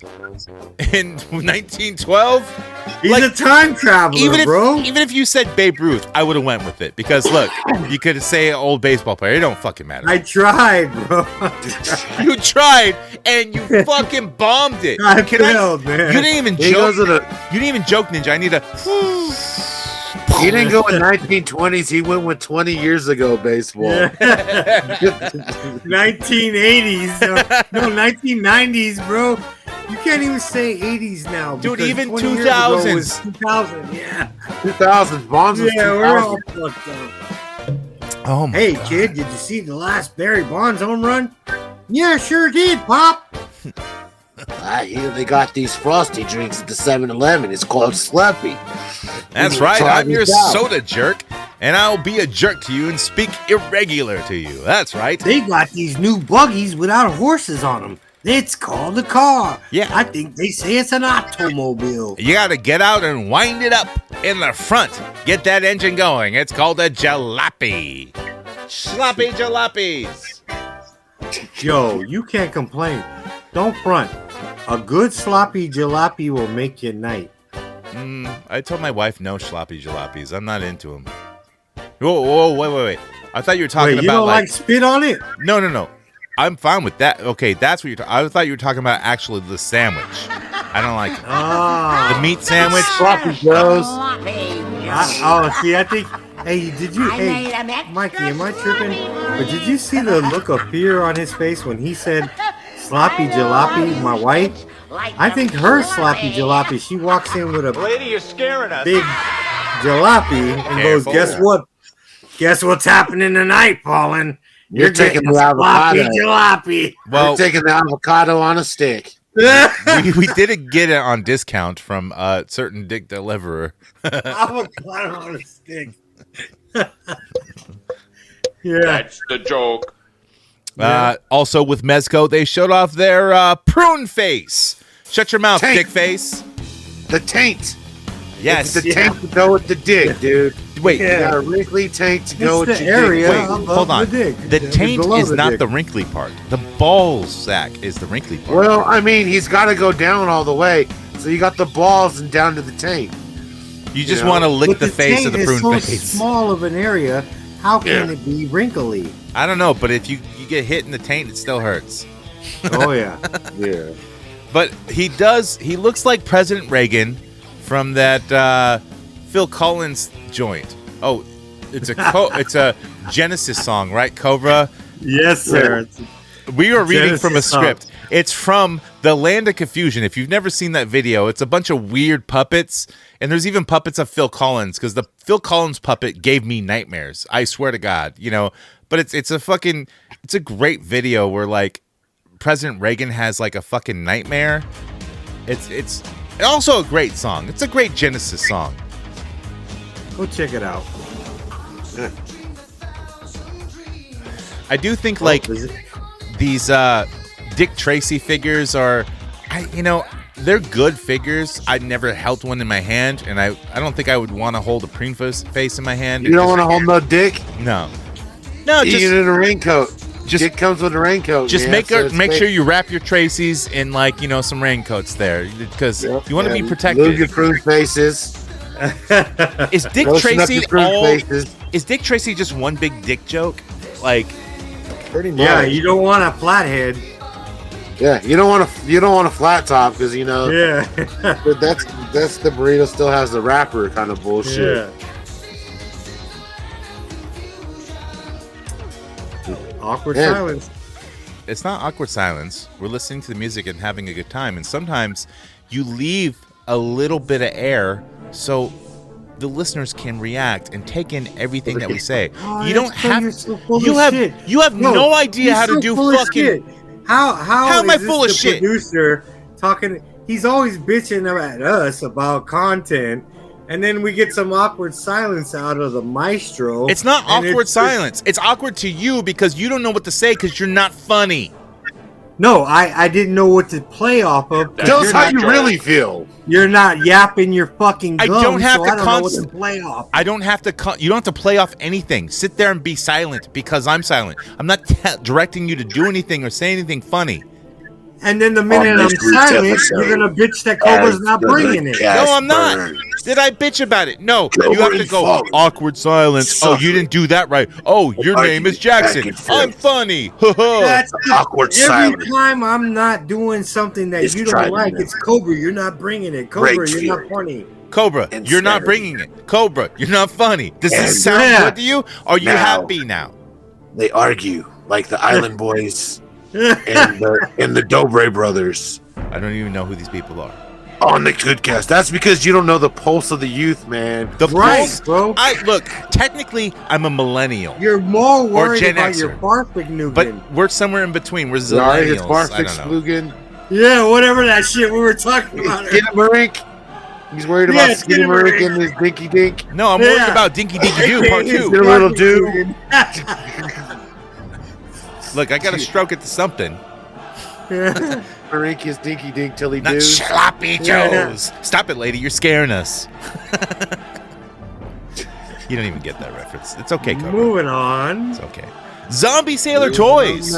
in 1912? He's like, a time traveler, Even if you said Babe Ruth, I would have went with it. Because, look, you could say old baseball player. It don't fucking matter. I tried, bro. You tried, and you fucking bombed it. I Can failed, man. You didn't even He joke. goes with a, You didn't even joke, Ninja. I need a... he didn't go with 1920s. He went with 20 years ago baseball. 1980s. No, 1990s, bro. You can't even say 80s now. Dude, because even 20 years ago was 2000s. 2000, yeah. 2000s. Bonds was Yeah, we're all 2000. fucked up. Oh, my Hey, God. kid, did you see the last Barry Bonds home run? Yeah, sure did, Pop. I hear they got these frosty drinks at the 7-Eleven. It's called Slappy. That's right. I'm your soda jerk, and I'll be a jerk to you and speak irregular to you. That's right. They got these new buggies without horses on them. It's called a car. Yeah. I think they say it's an automobile. You got to get out and wind it up in the front. Get that engine going. It's called a jalopy. Sloppy jalopies. Yo, you can't complain. Don't front. A good sloppy jalopy will make your night. I told my wife no sloppy jalopies. I'm not into them. Whoa, wait. I thought you were talking Wait, you about don't like spit on it? No. I'm fine with that. Okay, that's what you're talking. I thought you were talking about actually the sandwich. I don't like it. Ah. The meat sandwich. Sloppy Joes. See, I think. Hey, did you? Hey, Mikey, am I tripping? But did you see the look of fear on his face when he said sloppy jalopy, my wife? I think her sloppy jalopy, she walks in with a Lady, you're scaring us. big jalopy and goes, Careful. guess what? Guess what's happening tonight, Paulin? You're taking getting the a sloppy avocado. jalopy. Well, You're taking the avocado on a stick. we did get it on discount from a certain dick deliverer. Avocado on a stick. Yeah. That's the joke. Also with Mezco, they showed off their prune face. Shut your mouth, Tank. dick face. The taint. Yes. It's the tank to go with the dick, dude. Wait, You got a wrinkly tank to go It's with the your area dick. wait, above hold on. the dick. The taint Below is the not dick. the wrinkly part. The ball sack is the wrinkly part. Well, I mean, he's got to go down all the way. So you got the balls and down to the tank. you just know, want to lick But the face of taint the is prune so face. small of an area. How can Yeah. it be wrinkly? I don't know, but if you get hit in the taint, it still hurts. Oh yeah. Yeah. But he looks like President Reagan from that Phil Collins joint. Oh, it's a Genesis song, right? Cobra. Yes, sir. We are reading from a Genesis song. script. It's from The Land of Confusion. If you've never seen that video, it's a bunch of weird puppets, and there's even puppets of Phil Collins because the Phil Collins puppet gave me nightmares. I swear to God, But it's a great video where like President Reagan has like a fucking nightmare. It's also a great song. It's a great Genesis song. Go check it out. I do think like Is it- these Dick Tracy figures are, they're good figures. I never held one in my hand, and I don't think I would want to hold a prune face in my hand. You don't want to hold no dick? No, Even just in a raincoat. just- Dick comes with a raincoat. just man, make so it's make fake. sure you wrap your Tracy's in like some raincoats there because Yep, you want to be and protected. Lube your prune faces. Is Dick Lotion up Tracy your prune all? faces. Is Dick Tracy just one big dick joke? Like, Pretty much. Yeah, you don't want a flathead. Yeah, you don't want a flat top because Yeah. that's the burrito still has the wrapper kind of bullshit. Awkward Yeah. silence. it's not awkward silence. We're listening to the music and having a good time, and sometimes you leave a little bit of air so the listeners can react and take in everything that we say. Oh, You don't that's so- have. you're so full You of have. shit. You have no idea he's how to so do full of fucking. shit. How am I is this full of the shit? Producer talking. He's always bitching at us about content, and then we get some awkward silence out of the maestro. It's not and awkward silence. It's awkward to you because you don't know what to say because you're not funny. No, I didn't know what to play off of. Tell us you're how not- you really feel. You're not yapping your fucking I gums, don't have so to I don't know what to play off. I don't have to. You don't have to play off anything. Sit there and be silent because I'm silent. I'm not directing you to do anything or say anything funny. And then the minute On I'm this week's silent, episode, you're gonna bitch that Cobra's not the bringing it. cast No, I'm not. burns. Did I bitch about it? No. Joe You have to and go Falk. awkward silence. Oh, you didn't do that right. Oh, your Argue name is back Jackson. and forth. I'm funny. Ha ha. That's Awkward every silence. time I'm not doing something that It's you tried don't like. and It's Cobra. You're not bringing it. Cobra, Great you're feeling. not funny. Cobra, And you're not Saturday. bringing it. Cobra, you're not funny. Does And- this sound Yeah. good to you? Are you Now. happy now? They argue like the Island Boys and the Dobre brothers I don't even know who these people are. on the Hoodcast. That's because you don't know the pulse of the youth, man. The Right, pulse- bro. Look, technically, I'm a millennial. You're more worried Gen about Xer. your Farfig But Nugan. we're somewhere in between. We're Sorry, it's zillennials. I Barfix don't know. Flugen. Yeah, whatever that shit we were talking about. Skinny Marink. He's worried Yeah, about Skinny Skinny Marink Marink. and his dinky dink. No, I'm worried Yeah. about Dinky Dinky Doo Part It's 2. Get a little dude. Nugan. Look, I got to stroke it to something. Marink his dinky dink till he Not doos. sloppy Yeah. joes. Stop it, lady. You're scaring us. You don't even get that reference. It's okay, Cobra. Moving on. It's okay. Zombie Sailor Toys.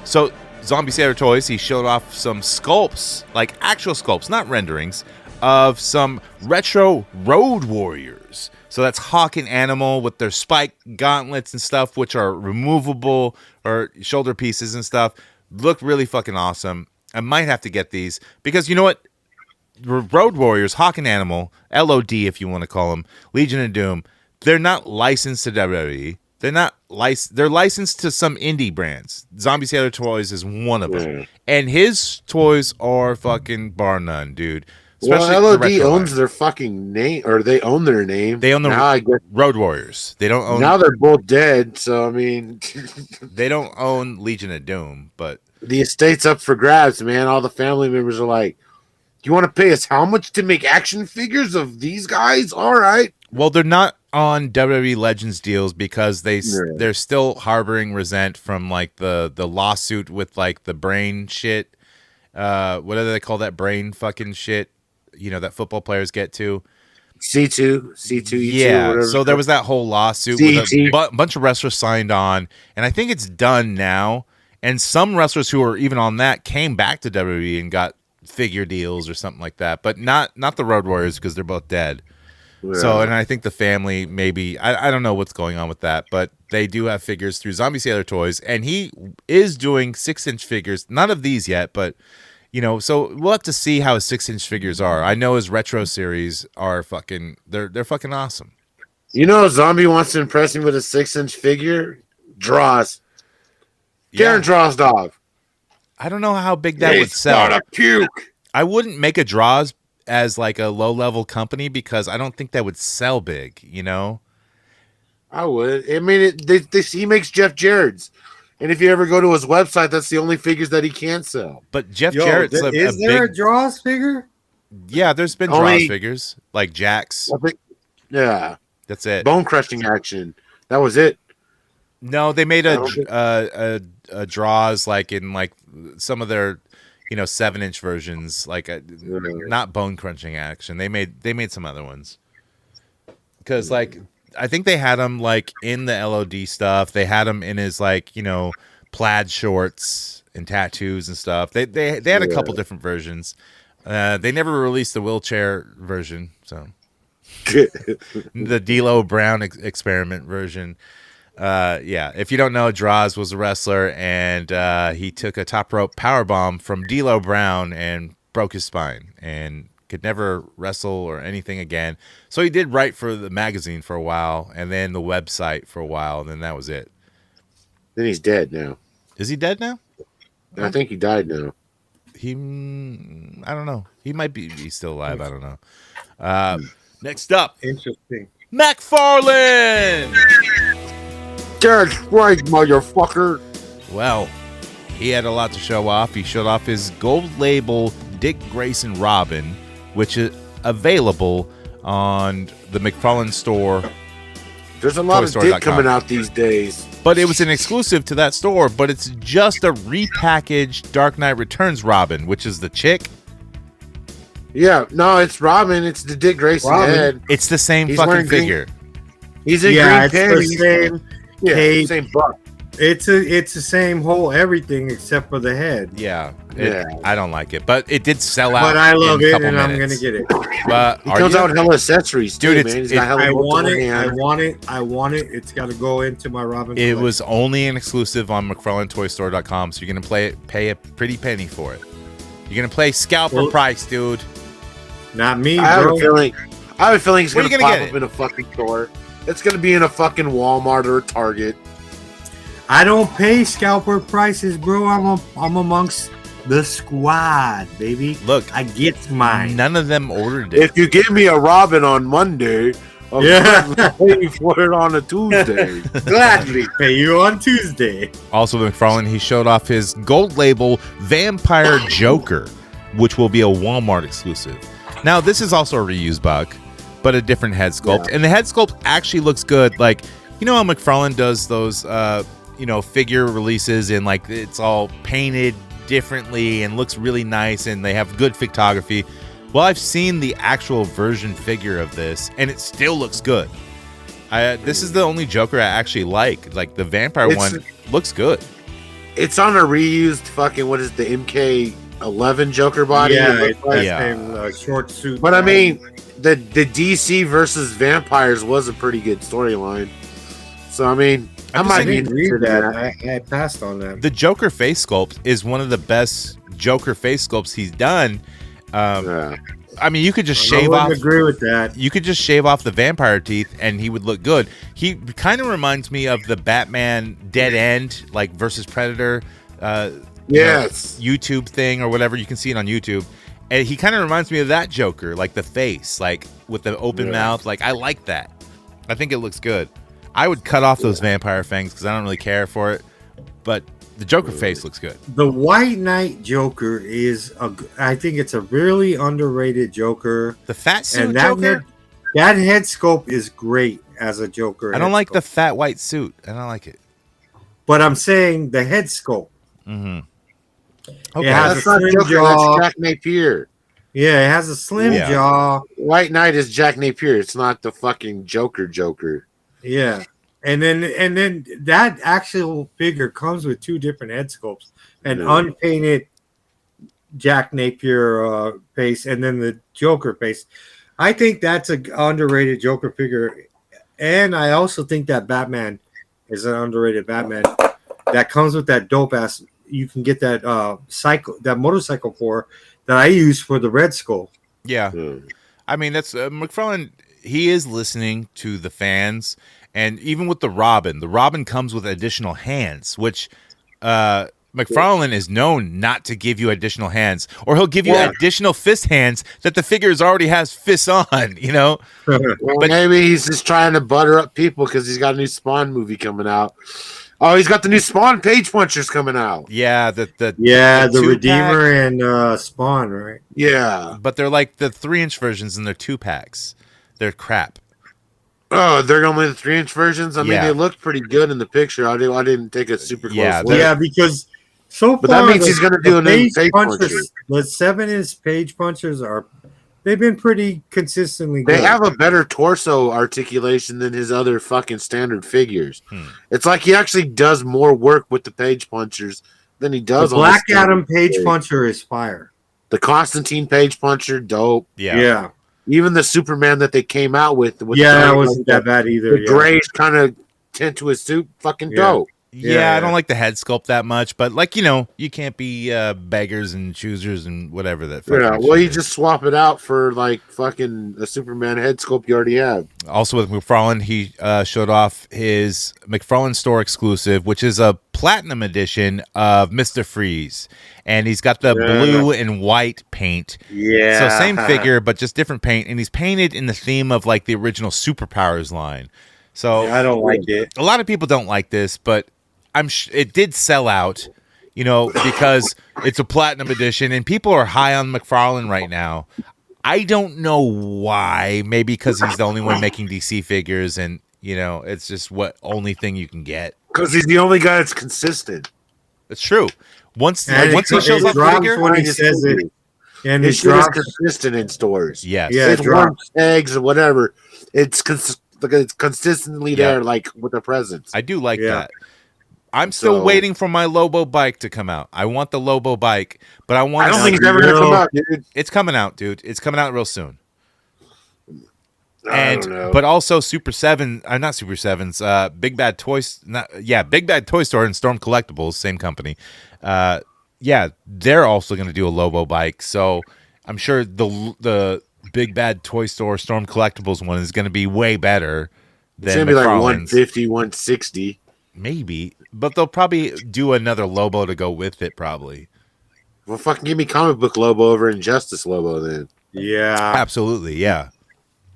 So, Zombie Sailor Toys, he showed off some sculpts, like actual sculpts, not renderings, of some retro Road Warriors. So that's Hawk and Animal with their spike gauntlets and stuff, which are removable, or shoulder pieces and stuff. Look really fucking awesome. I might have to get these because you know what? Road Warriors, Hawk and Animal, LOD if you want to call them, Legion of Doom, they're not licensed to WWE. They're not licensed. They're licensed to some indie brands. Zombie Sailor Toys is one of them, and his toys are fucking bar none, dude. Especially Well, the LOD retro owns line. their fucking name, or they own their name. They own the now. I guess Road Warriors. They don't own. now they're both dead. So I mean, They don't own Legion of Doom, but the estate's up for grabs, man. All the family members are like, "You want to pay us how much to make action figures of these guys?" All right. well, they're not on WWE Legends deals because they're still harboring resent from like the lawsuit with like the brain shit. What do they call that brain fucking shit? You know that football players get to. C2, E2, Yeah, whatever. so there was that whole lawsuit with a CT. bunch of wrestlers signed on, and I think it's done now. And some wrestlers who were even on that came back to WWE and got figure deals or something like that, but not the Road Warriors because they're both dead. So, and I think the family maybe I don't know what's going on with that, but they do have figures through Zombie Sailor Toys, and he is doing 6-inch figures. None of these yet, but you know, so we'll have to see how his 6-inch figures are. I know his retro series are fucking they're fucking awesome. You know, Zombie wants to impress him with a 6-inch figure. Draws. Darren Drozdov. I don't know how big that would sell. Not a puke. I wouldn't make a Draws as like a low level company because I don't think that would sell big, you know? I would. I mean, he makes Jeff Jarrett's. And if you ever go to his website, that's the only figures that he can sell. But Jeff Yo, Jarrett's is there a Draws figure? Yeah, there's been Only- Draws figures like Jax. I think, yeah. That's it. Bone crushing action. That was it. No, they made I don't think- a Draws like in like some of their 7-inch versions, like not bone crunching action. They made some other ones because like I think they had him like in the LOD stuff. They had him in his like plaid shorts and tattoos and stuff. They had a couple different versions. They never released the wheelchair version, so the D'Lo Brown experiment version. Yeah, if you don't know, Draws was a wrestler, and he took a top rope powerbomb from D'Lo Brown and broke his spine and could never wrestle or anything again. So he did write for the magazine for a while, and then the website for a while, and then that was it. Then he's dead now. Is he dead now? I think he died now. I don't know. He might be still alive. I don't know. Next up, Interesting. McFarlane. That's right, motherfucker. Well, he had a lot to show off. He showed off his gold label Dick Grayson Robin, which is available on the McFarlane store. There's a lot of ToyStore.com. dick coming out these days. But it was an exclusive to that store, but it's just a repackaged Dark Knight Returns Robin, which is the chick. Yeah, no, it's Robin. It's the Dick Grayson head. It's the same He's fucking wearing green. figure. He's in Yeah, green it's the panties. same. Yeah, cape. same buck. It's the same whole everything except for the head. Yeah, Yeah. I don't like it, but it did sell out. But I love in a it, couple and I'm minutes. gonna get it. But He comes out with hella accessories, too, Dude, man. it's- He's got hella I want multiple it. I hands. want it. I want it. It's got to go into my Robin. It collection. was only an exclusive on McFarlaneToyStore.com, so you're gonna pay a pretty penny for it. You're gonna play scalper Well- price, dude. Not me, I have bro. a feeling. It's Where gonna you gonna pop get up it? in a fucking store. It's gonna be in a fucking Walmart or a Target. I don't pay scalper prices, bro. I'm amongst the squad, baby. Look, I get mine. none of them ordered it. If you give me a Robin on Monday, I'm Yeah. paying for it on a Tuesday. Gladly pay you on Tuesday. Also, McFarlane, he showed off his gold label Vampire Joker, which will be a Walmart exclusive. Now, this is also a reused buck, but a different head sculpt. And the head sculpt actually looks good. Like, you know how McFarlane does those, figure releases and, like, it's all painted differently and looks really nice and they have good photography. Well, I've seen the actual version figure of this, and it still looks good. This is the only Joker I actually like. Like, the vampire one looks good. It's on a reused fucking, what is the MK11 Joker body? Yeah, It looks it's like. Yeah. that same short suit. But I mean, the DC versus vampires was a pretty good storyline. So I mean, I I'm might just be I didn't read interested in that. that. I passed on that. The Joker face sculpt is one of the best Joker face sculpts he's done. Yeah. I mean, you could just I shave wouldn't off. agree with that. You could just shave off the vampire teeth, and he would look good. He kind of reminds me of the Batman Dead End, like versus Predator. Yes. YouTube thing or whatever. You can see it on YouTube. And he kind of reminds me of that Joker, like the face, like with the open mouth. Like, I like that. I think it looks good. I would cut off those vampire fangs because I don't really care for it. But the Joker face looks good. The White Knight Joker I think it's a really underrated Joker. The fat suit And that Joker? that head sculpt is great as a Joker. I don't head like the sculpt. fat white suit. I don't like it. But I'm saying the head sculpt. Mm-hmm. It has That's a not slim Joker, jaw. that's Jack Napier. Yeah, it has a slim Yeah. jaw. White Knight is Jack Napier. It's not the fucking Joker. Yeah. And then that actual figure comes with two different head sculpts. An Yeah. unpainted Jack Napier face and then the Joker face. I think that's an underrated Joker figure. And I also think that Batman is an underrated Batman that comes with that dope ass. You can get that motorcycle for that I use for the Red Skull. Yeah. I mean, that's McFarlane. He is listening to the fans, and even with the Robin comes with additional hands, which McFarlane is known not to give you additional hands, or he'll give you additional fist hands that the figures already has fists on. You know, Well, But- maybe he's just trying to butter up people because he's got a new Spawn movie coming out. Oh, he's got the new Spawn Page Punchers coming out. yeah, the The two-pack, Redeemer and Spawn, right? Yeah. but they're like the 3-inch versions, and they're 2-packs. They're crap. Oh, they're only the 3-inch versions. I mean, Yeah. they looked pretty good in the picture. I didn't take a super close Yeah, look. Yeah, because so But far that means he's gonna do a new page puncher. The 7-inch page punchers they've been pretty consistently They good. have a better torso articulation than his other fucking standard figures. It's like he actually does more work with the page punchers than he the does on Black the Adam standard page figure. puncher is fire. The Constantine page puncher, dope. Yeah. Even the Superman that they came out with Yeah, the, it wasn't that bad either. the Yeah. grayish kind of tint to his suit, fucking dope. Yeah, I don't like the head sculpt that much, but like, you can't be beggars and choosers and whatever that. Yeah, well, you just swap it out for like fucking a Superman head sculpt you already have. Also with McFarlane, he showed off his McFarlane store exclusive, which is a platinum edition of Mr. Freeze, and he's got the blue and white paint. Yeah. So same figure, but just different paint, and he's painted in the theme of like the original Superpowers line. So I don't like it. A lot of people don't like this, but it did sell out, because it's a platinum edition, and people are high on McFarlane right now. I don't know why. Maybe because he's the only one making DC figures, and it's just only thing you can get. Because he's the only guy that's consistent. It's true. Once he shows up drops figure, when he says it, and his shit is consistent in stores. Yes. Yeah, It's worms, eggs, or whatever. It's consistently there, like with the presents. I do like that. I'm still waiting for my Lobo bike to come out. I want the Lobo bike, but I don't think it's ever gonna come out, dude. It's coming out, dude. It's coming out real soon. I don't know. But also Super 7, not Super 7's, Big Bad Toys, Big Bad Toy Store and Storm Collectibles, same company. They're also going to do a Lobo bike. So I'm sure the Big Bad Toy Store Storm Collectibles one is going to be way better than it's going to be like McFarlane's. 150, 160. Maybe, but they'll probably do another Lobo to go with it, probably. Well, fucking give me comic book Lobo over Injustice Lobo then. Yeah. Absolutely, yeah.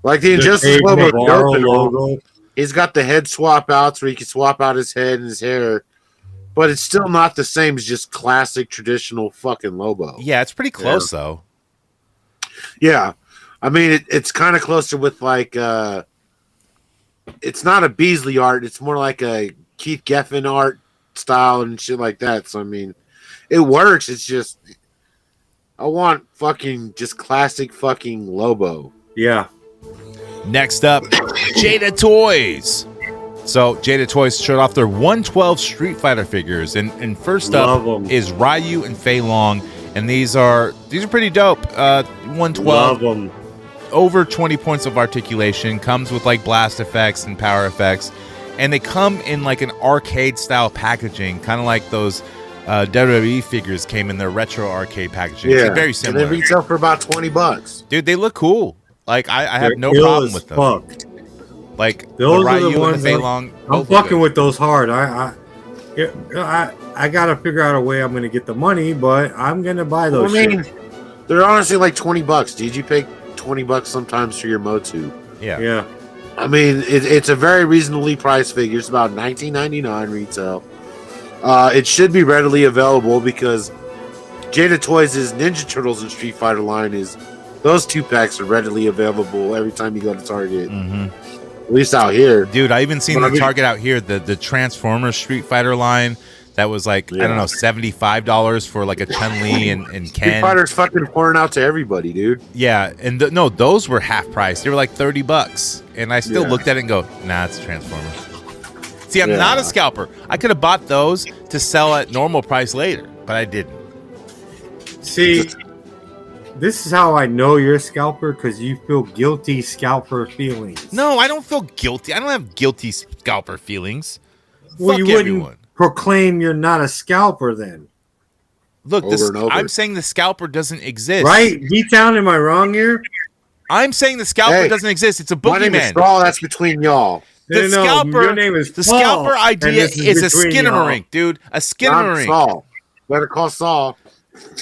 Like the Injustice Lobo, logo. He's got the head swap outs where you can swap out his head and his hair, but it's still not the same as just classic traditional fucking Lobo. Yeah, it's pretty close though. Yeah, I mean it's kind of closer with like it's not a Beasley art; it's more like a Keith Geffen art style and shit like that. So I mean, it works. It's just I want fucking just classic fucking Lobo. Yeah. Next up, Jada Toys. So Jada Toys showed off their 112 Street Fighter figures, and first up is Ryu and Fei Long, and these are pretty dope. 112. Love them. Over 20 points of articulation, comes with like blast effects and power effects, and they come in like an arcade style packaging, kind of like those WWE figures came in their retro arcade packaging. Yeah, it's very similar. And they retail for about $20. Dude, they look cool. Like I have no problem with them. Fuck. Like those the are Ryu the ones and the Fei Long. I'm fucking with those hard. I gotta figure out a way I'm gonna get the money, but I'm gonna buy those. I mean, they're honestly like $20. Did you pay $20 sometimes for your MOTU? Yeah. I mean, it's a very reasonably priced figure. It's about $19.99 retail. It should be readily available because Jada Toys' Ninja Turtles and Street Fighter line is those 2-packs are readily available every time you go to Target. Mm-hmm. At least out here. Dude, I even seen the Target out here, the Transformers Street Fighter line that was like, I don't know, $75 for like a Chun-Li and Ken. Street Fighter's fucking pouring out to everybody, dude. Yeah, and no, those were half price. They were like $30. And I still looked at it and go, nah, it's Transformers. See, I'm not a scalper. I could have bought those to sell at normal price later, but I didn't. See, this is how I know you're a scalper, because you feel guilty scalper feelings. No, I don't feel guilty. I don't have guilty scalper feelings. Well, Fuck you wouldn't everyone. proclaim you're not a scalper then. Look, Over and over. I'm saying the scalper doesn't exist. Right? D-Town, am I wrong here? I'm saying the scalper doesn't exist. It's a My name is boogeyman. Straw, that's between y'all. The No, scalper, your name is the Paul, scalper and idea this is a between y'all. skinamarink, dude. A I'm skinamarink. Saul. Better call Saul.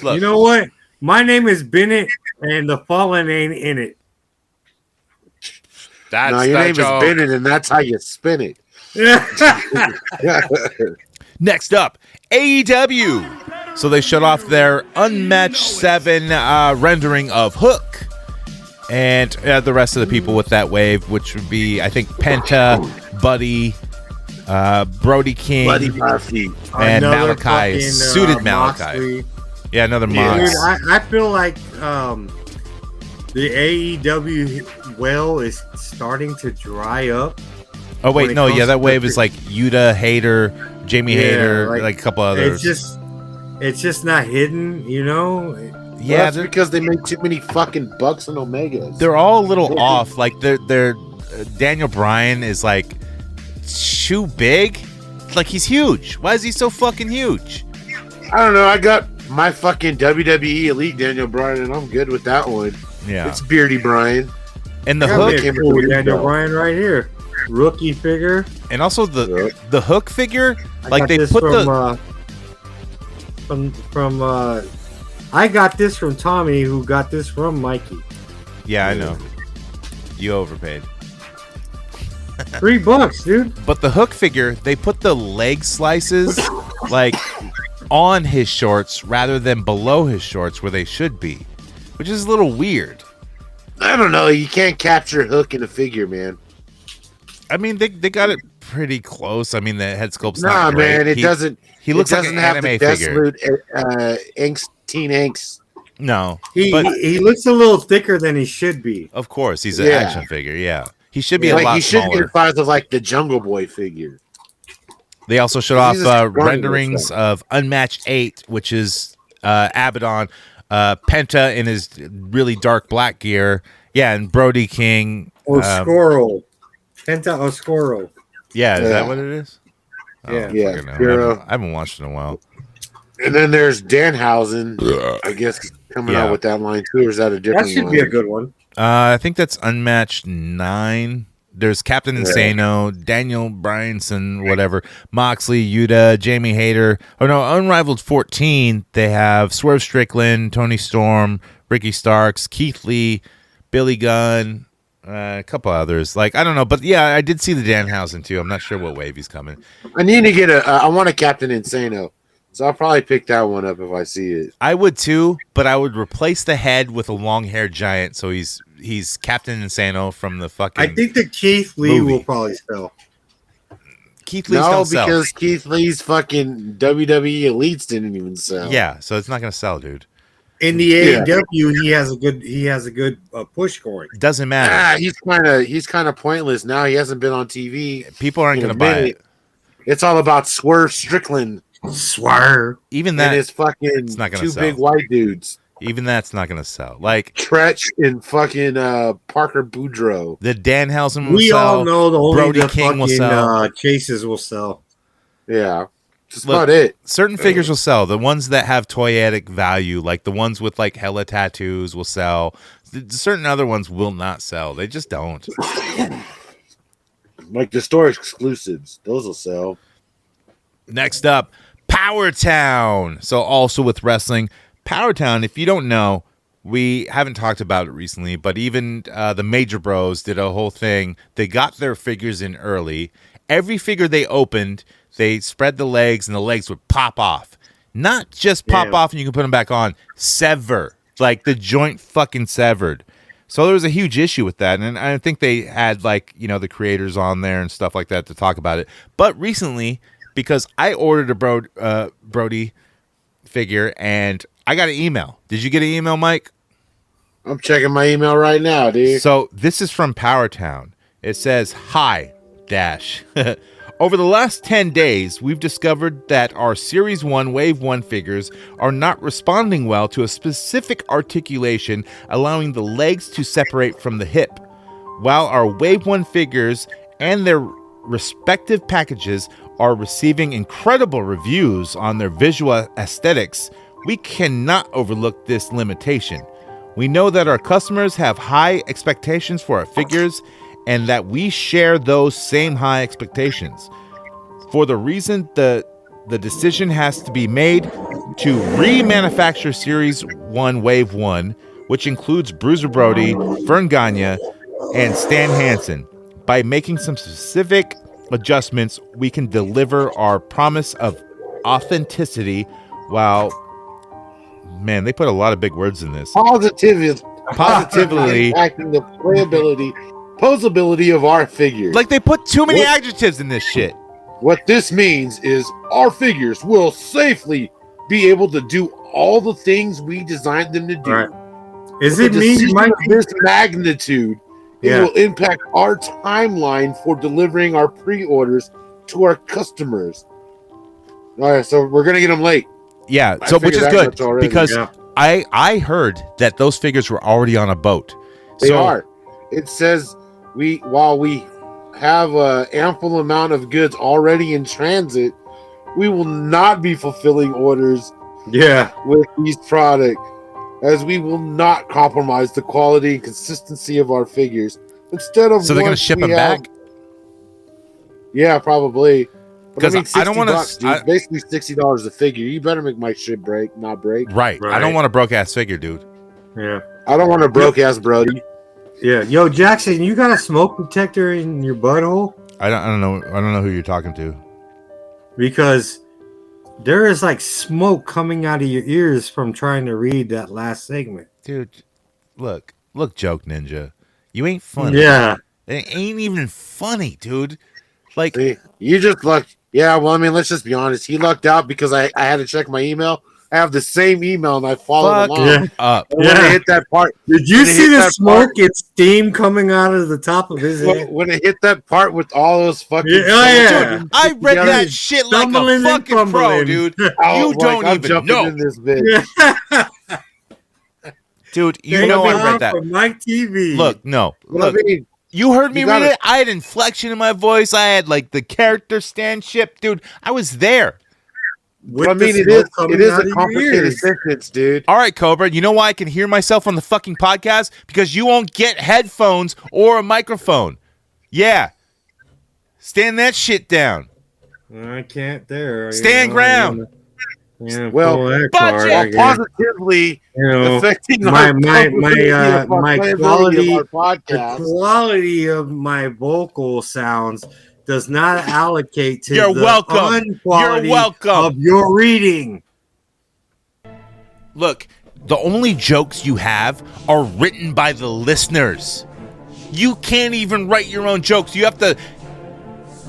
Look, You know what? My name is Bennett, and the Fallen ain't in it. that's No, your that name joke. is Bennett, and that's how you spin it. Next up, AEW. So they shut off their Unmatched 7 rendering of Hook. And the rest of the people with that wave, which would be, I think, Penta, Buddy, Brody King, Buddy Murphy. and Another Malachi, fucking, suited Malachi. Moxley. Yeah, another Dude, Mox. I feel like the AEW well is starting to dry up. Oh, when wait, it no, comes yeah, that to wave the- is like Yuta, Hater, Jamie Hater, like a couple others. It's just not hidden, you know. Yeah, Well, that's because they made too many fucking Bucks and Omegas. they're all a little off. Like they're Daniel Bryan is like too big like he's huge. Why is he so fucking huge? I don't know. I got my fucking WWE Elite Daniel Bryan, and I'm good with that one. Yeah. It's Beardy Bryan. And the I hook, got me a cool Daniel Bryan right here. Rookie figure. and also the hook figure, I like got they this put I got this from Tommy, who got this from Mikey. Yeah, I know. You overpaid. $3, dude. But the hook figure, they put the leg slices like on his shorts rather than below his shorts where they should be, which is a little weird. I don't know. You can't capture Hook in a figure, man. I mean, they got it pretty close. I mean, the head sculpt's Nah, not great. man. It doesn't. He looks it like doesn't an have anime the figure. Angst, teen angst. No, He but looks a little thicker than he should be. of course he's an Yeah. action figure. Yeah, he should be a Like lot he should smaller. get size of like the Jungle Boy figure. They also showed off He's a scrawny renderings little of Unmatched 8, which is Abaddon, Penta in his really dark black gear. Yeah, and Brody King. Oscuro. Penta Oscuro. Yeah, is Yeah. that what it is? Yeah. Yeah, Fucking hell. Hero. I haven't watched it in a while. And then there's Danhausen. I guess coming Yeah. out with that line too, or is that a different That should line? be a good one. I think that's Unmatched 9. There's Captain Insano, Daniel Bryanson, whatever, Moxley, Yuta, Jamie Hayter. Oh no, Unrivaled 14. They have Swerve Strickland, Tony Storm, Ricky Starks, Keith Lee, Billy Gunn, a couple others. Like I don't know, but yeah, I did see the Danhausen too. I'm not sure what wave he's coming. I need to get I want a Captain Insano, so I'll probably pick that one up if I see it. I would too, but I would replace the head with a long-haired giant, so he's Captain Insano from the fucking. I think that Keith Lee movie. will probably sell. Keith Lee's No, don't sell. because Keith Lee's fucking WWE Elites didn't even sell. Yeah, so it's not gonna sell, dude. In the Yeah. AEW, he has a good push going. Doesn't matter. He's kind of pointless now. He hasn't been on TV. People aren't in a gonna buy minute. it. It's all about Swerve Strickland Swerve. Even and that, his fucking it's not gonna two sell. big white dudes, even that's not gonna sell. Like Tretch and fucking Parker Boudreaux. the Danhausen will We sell. all know the only Brody the King will fucking sell. chases will sell. Yeah, that's Look, about it. Certain figures will sell. The ones that have toyetic value, like the ones with like hella tattoos, will sell. Certain other ones will not sell. They just don't. Like the store exclusives, those will sell. Next up, Power Town. So also with wrestling, Power Town. If you don't know, we haven't talked about it recently, but even the Major Bros did a whole thing. They got their figures in early. Every figure they opened, they spread the legs, and the legs would pop off. Not just pop off and you can put them back on. Sever. Like the joint fucking severed. So there was a huge issue with that. And I think they had like, you know, the creators on there and stuff like that to talk about it. But recently, because I ordered a Brody figure and I got an email. Did you get an email, Mike? I'm checking my email right now, dude. So this is from Power Town. It says, "Hi, Dash. Over the last 10 days, we've discovered that our Series 1 Wave 1 figures are not responding well to a specific articulation, allowing the legs to separate from the hip. While our Wave 1 figures and their respective packages are receiving incredible reviews on their visual aesthetics, we cannot overlook this limitation. We know that our customers have high expectations for our figures and that we share those same high expectations. For the reason the decision has to be made to remanufacture Series 1 Wave 1, which includes Bruiser Brody, Vern Gagne, and Stan Hansen. By making some specific adjustments, we can deliver our promise of authenticity while... Man, they put a lot of big words in this. Positively impacting the posability of our figures. Like they put too many What? adjectives in this shit. What this means is our figures will safely be able to do all the things we designed them to do. All right. Is it The me, decision Mike? of this magnitude, Yeah. it will impact our timeline for delivering our pre-orders to our customers. All right, so we're gonna get them late. Yeah, I so which figured is that good much already. because Yeah. I heard that those figures were already on a boat. They So are. It says while we have a ample amount of goods already in transit, we will not be fulfilling orders with these products, as we will not compromise the quality and consistency of our figures. Instead of So they're going to ship them back? Yeah, probably. But Because I don't want to. Basically $60 a figure. You better make my shit not break. Right. I don't want a broke ass figure, dude. Yeah. I don't want a broke ass Brody. Yeah. Yo, Jackson, you got a smoke detector in your butthole? I don't know who you're talking to. Because there is like smoke coming out of your ears from trying to read that last segment. Dude, look, Joke Ninja. You ain't funny. Yeah. It ain't even funny, dude. Like, see, you just lucked. Yeah, well, I mean, let's just be honest. He lucked out because I had to check my email. I have the same email and I followed along. Up. When I hit that part, did you see the smoke? It's steam coming out of the top of his head. When it hit that part with all those fucking. I read that shit like a fucking pro, dude. You don't even know. In this bitch. Dude, you know I read that. From Mike TV. Look, no. Look, I mean, you heard me read it. I had inflection in my voice. I had like the character stand-ship. Dude, I was there. I mean, it is a complicated sentence, dude. All right, Cobra. You know why I can hear myself on the fucking podcast? Because you won't get headphones or a microphone. Yeah. Stand that shit down. I can't there. Stand ground. Positively affecting my quality, the quality of my vocal sounds does not allocate to quality of your reading. Look, the only jokes you have are written by the listeners. You can't even write your own jokes. You have to.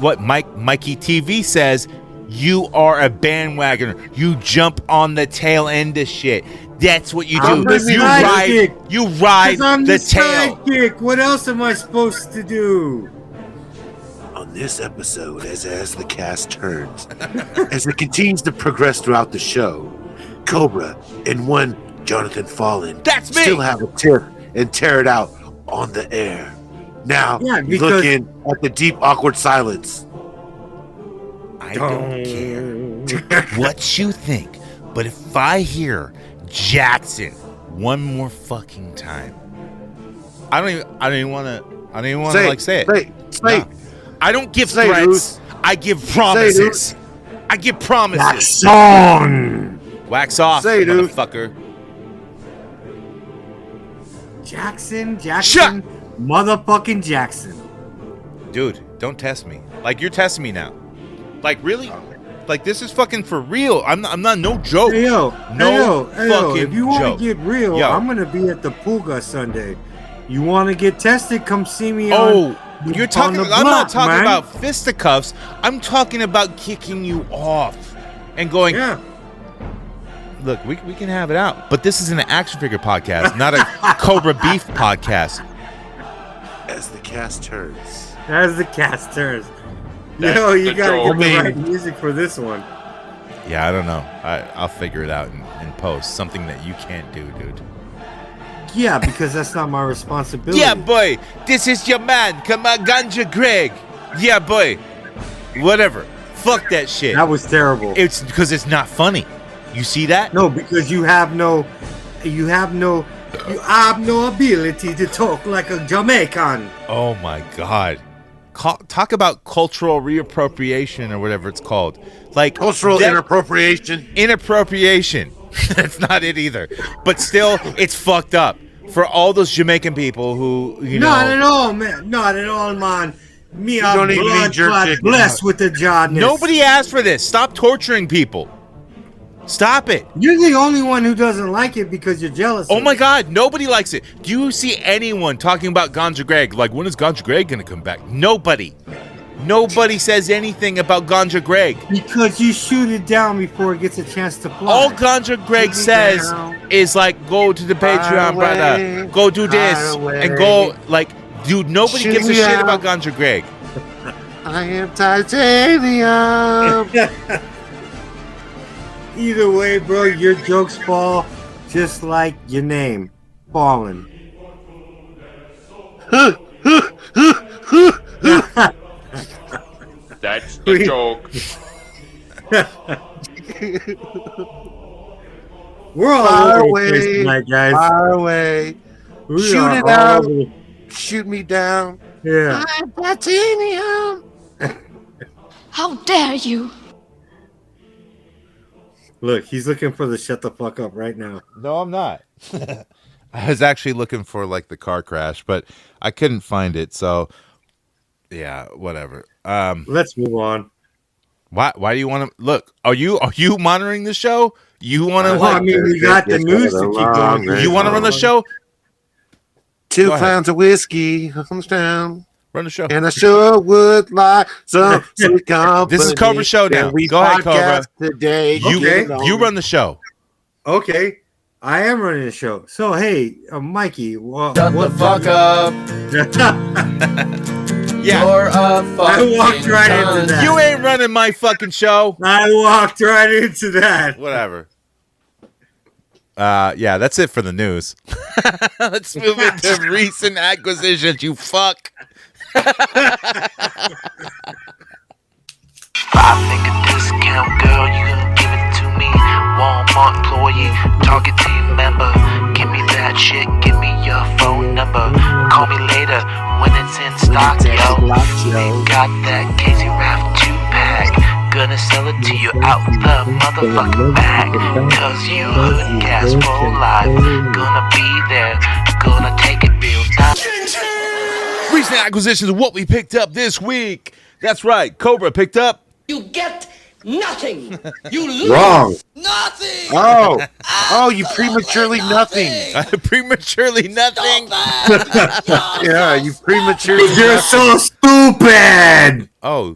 What Mikey TV says. You are a bandwagoner. You jump on the tail end of shit. That's what you do. You ride the tail. Sidekick. What else am I supposed to do? On this episode, as the cast turns, as it continues to progress throughout the show, Cobra and one Jonathan Fallen still have a tiff and tear it out on the air. Now, looking at the deep, awkward silence. I don't care what you think, but if I hear Jackson one more fucking time, I don't even want to say it. Say. I don't give threats. I give promises. I give promises. Wax on. Wax off, motherfucker. Jackson, motherfucking Jackson. Dude, don't test me. Like you're testing me now. Like really? Like this is fucking for real. I'm not no joke. Hey, yo, fucking if you want joke. to get real, I'm gonna be at the Pulga Sunday. You want to get tested? Come see me. You're talking. I'm not talking about fisticuffs. I'm talking about kicking you off and going. Yeah. Look, we can have it out, but this is an action figure podcast, not a Cobra Beef podcast. As the cast turns. Yo, you gotta get the right music for this one. Yeah, I don't know. I'll figure it out in post. Something that you can't do, dude. Yeah, because that's not my responsibility. Yeah, boy. This is your man, Ganja Greg. Yeah, boy. Whatever. Fuck that shit. That was terrible. It's because it's not funny. You see that? No, because you have no ability to talk like a Jamaican. Oh my God. Talk about cultural reappropriation or whatever it's called. Like cultural inappropriation. Inappropriation. That's not it either. But still, it's fucked up for all those Jamaican people who, Not at all, man. Not at all, man. Me, I'm blessed with the jawedness. Nobody asked for this. Stop torturing people. Stop it. You're the only one who doesn't like it because you're jealous. Oh my God, nobody likes it. Do you see anyone talking about Ganja Greg? Like, when is Ganja Greg going to come back? Nobody. Nobody says anything about Ganja Greg. Because you shoot it down before it gets a chance to fly. All Ganja Greg says is like, go to the Patreon, brother. Go do this. And go, like, dude, nobody gives a shit about Ganja Greg. I am titanium. Either way, bro, your jokes fall just like your name, Fallen. We- joke. We're all Far over the place away, tonight, guys. far away. We Shoot are it all out. over the- Shoot me down. Yeah. I'm titanium. How dare you? Look, he's looking for the shut the fuck up right now. No, I'm not. I was actually looking for like the car crash, but I couldn't find it. So, yeah, whatever. Let's move on. Why do you want to look? Are you monitoring the show? You want to Well, I like? mean, we got the news to keep going. You You want to run the show? 2 Go ahead. pounds of whiskey comes down. Run the show. And I sure would like some sweet company. This is Cobra Show now. And we Go ahead, Cobra. podcast Today. You run the show. Okay, I am running the show. So, hey, Mikey, Shut the fuck up. Yeah, You're a fucking I walked right into that. you ain't running my fucking show. I walked right into that. Whatever. Yeah, that's it for the news. Let's move into recent acquisitions. You fuck. $5 discount, girl, you can give it to me. Walmart employee, Target team member. Give me that shit, give me your phone number. Call me later when it's in stock, yo. They got that Casey Raft 2-pack. Gonna sell it to you out the motherfucking bag. Cause you Hoodcast for life. Gonna be there, gonna take it real nice. Recent acquisitions of what we picked up this week. That's right. Cobra picked up. You get nothing. You lose Wrong. nothing. Oh, you prematurely nothing. Prematurely nothing. Yeah, you prematurely You're so stupid. Oh,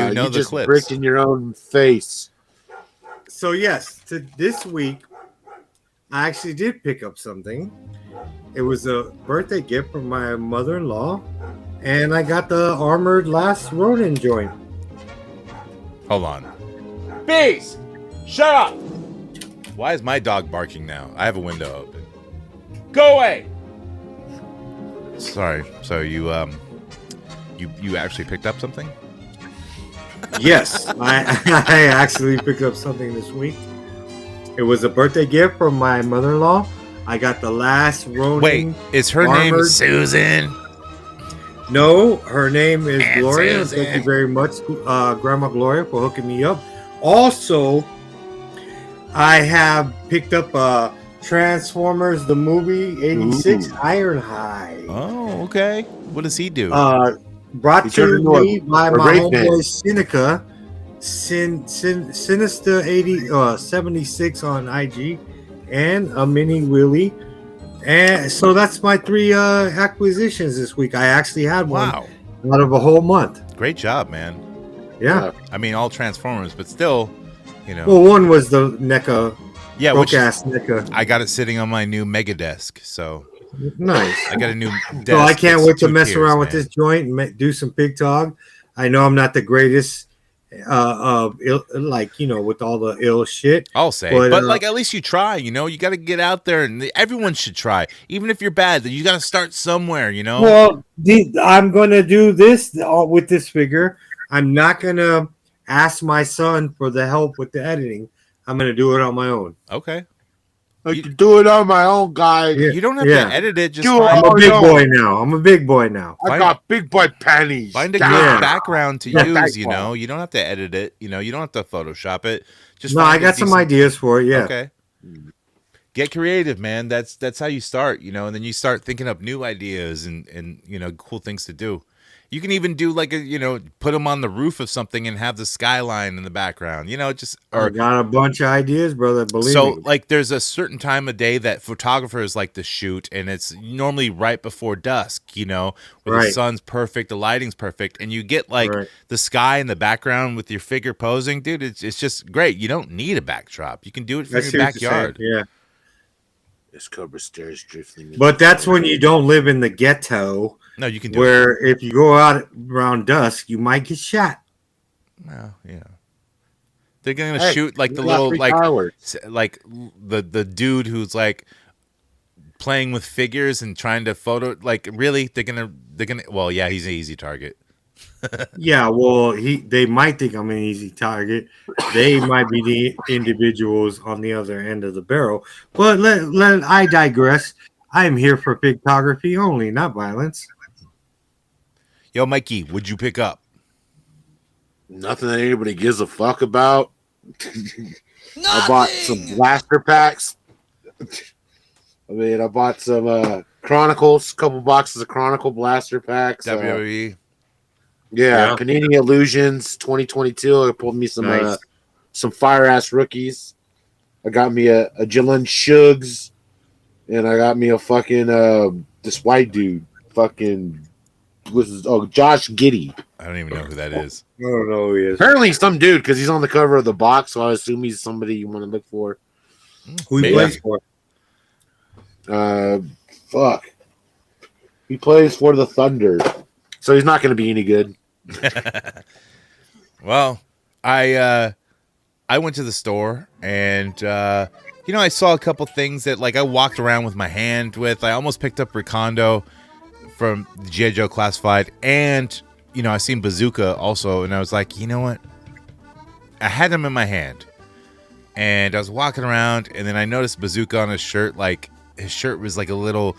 you know the just clips. bricked in your own face. So yes, this week I actually did pick up something. It was a birthday gift from my mother-in-law, and I got the armored last Ronin joint. hold on. Bees, shut up. Why is my dog barking now? I have a window open. Go away. Sorry. So you actually picked up something? Yes, I actually picked up something this week. It was a birthday gift from my mother-in-law. I got the last Ronin. Wait, is her name armored- Susan? No, her name is Aunt Gloria. Susan. Thank you very much, Grandma Gloria, for hooking me up. Also, I have picked up Transformers the movie '86 Ironhide. Oh, okay. What does he do? Brought He turned to into me by a my rape man. homeboy Seneca, Sinister 76 on IG, and a mini wheelie. And so that's my 3 acquisitions this week. I actually had one Wow. out of a whole month. Great job, man. Yeah. I mean, all Transformers, but still, you know. Well, one was the NECA, yeah, broke which ass NECA. I got it sitting on my new Mega Desk. So Nice. I got a new desk. So I can't It's wait to 2 mess tiers, around with man. this joint and do some pig talk. I know I'm not the greatest, with all the ill shit. I'll say, but like at least you try. You know, you got to get out there, and everyone should try, even if you're bad. You got to start somewhere. You know. Well, I'm gonna do this with this figure. I'm not gonna ask my son for the help with the editing. I'm gonna do it on my own. Okay. I can do it on my own, guy. Yeah. You don't have Yeah. to edit it. Just Do it. find, I'm a big no. boy now. I'm a big boy now. I got big boy panties. find a Damn. good background to Yeah. use. You know, you don't have to edit it. You know, you don't have to Photoshop it. Just No, find I a got some decent- ideas for it. Yeah. Okay. Get creative, man. That's how you start, you know, and then you start thinking up new ideas and you know, cool things to do. You can even do like put them on the roof of something and have the skyline in the background, you know, just I got a bunch of ideas, brother. Believe so me. like there's a certain time of day that photographers like to shoot, and it's normally right before dusk, you know, where the Right. sun's perfect, the lighting's perfect, and you get like Right. the sky in the background with your figure posing, dude. It's just great. You don't need a backdrop. You can do it from I your see what you're saying. backyard. Yeah. This Cobra stairs drifting. But that's when you don't live in the ghetto, No, you can do it. where if you go out around dusk, you might get shot. Well, yeah. They're gonna Hey, shoot like you the got little three like fireworks. like the dude who's like playing with figures and trying to photo, like really they're gonna well, yeah, he's an easy target. Yeah, well, they might think I'm an easy target. They might be the individuals on the other end of the barrel. But I digress. I am here for pictography only, not violence. Yo, Mikey, what'd you pick up? Nothing that anybody gives a fuck about. I bought some blaster packs. I bought some Chronicles, a couple boxes of Chronicle blaster packs. WWE. Yeah, Panini Illusions 2022. I pulled me some fire ass rookies. I got me a Jalen Suggs, and I got me a fucking this white dude, fucking Josh Giddey. I don't even know who that is. I don't know who he is. Apparently some dude because he's on the cover of the box, so I assume he's somebody you want to look for. Who he plays for? Fuck. He plays for the Thunder, so he's not going to be any good. Well, I went to the store and I saw a couple things that like I walked around with my hand with. I almost picked up Recondo from the G.I. Joe Classified, and I seen Bazooka also, and I was like, you know what? I had him in my hand, and I was walking around, and then I noticed Bazooka on his shirt. Like his shirt was like a little,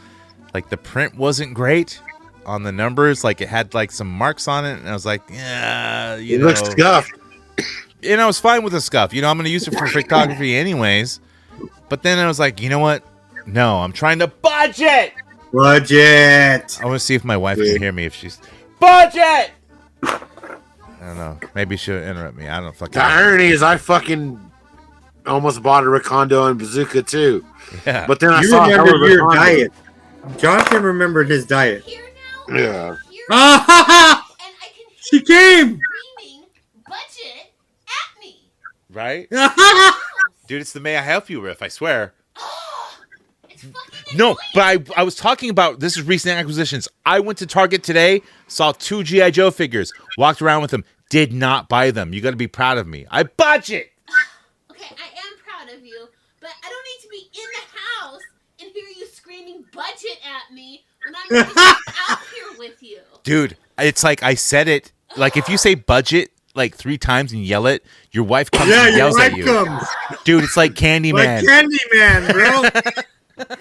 like the print wasn't great on the numbers, like it had like some marks on it, and I was like, yeah, it looks scuffed. And I was fine with the scuff. I'm going to use it for photography anyways. But then I was like, you know what? No, I'm trying to budget. Budget. I want to see if my wife can hear me if she's budget. I don't know. Maybe she'll interrupt me. I don't fucking know. The irony is I fucking almost bought a Recondo and Bazooka too. Yeah. But then I you saw remember your diet. Jonathan remembered his diet. Yeah. She came. Budget at me. Right? Dude, it's the May I Help You riff, I swear. No, but I was talking about, this is recent acquisitions. I went to Target today, saw 2 G.I. Joe figures, walked around with them, did not buy them. You got to be proud of me. I budget. Okay, I am proud of you, but I don't need to be in the house and hear you screaming budget at me when I'm out here with you. Dude, it's like I said it. Like if you say budget like 3 times and yell it, your wife comes and yells at you. Comes. Dude, it's like Candyman. Like Candyman, bro. God,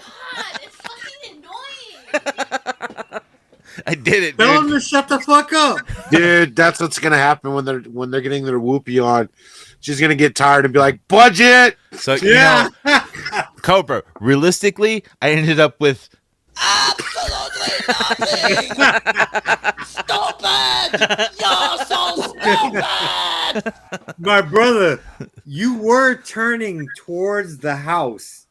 it's fucking annoying. I did it, dude. Tell them to shut the fuck up. Dude, that's what's gonna happen when they're getting their whoopee on. She's gonna get tired and be like, budget. So Cobra, realistically, I ended up with absolutely nothing. Stupid. You're so stupid. My brother, you were turning towards the house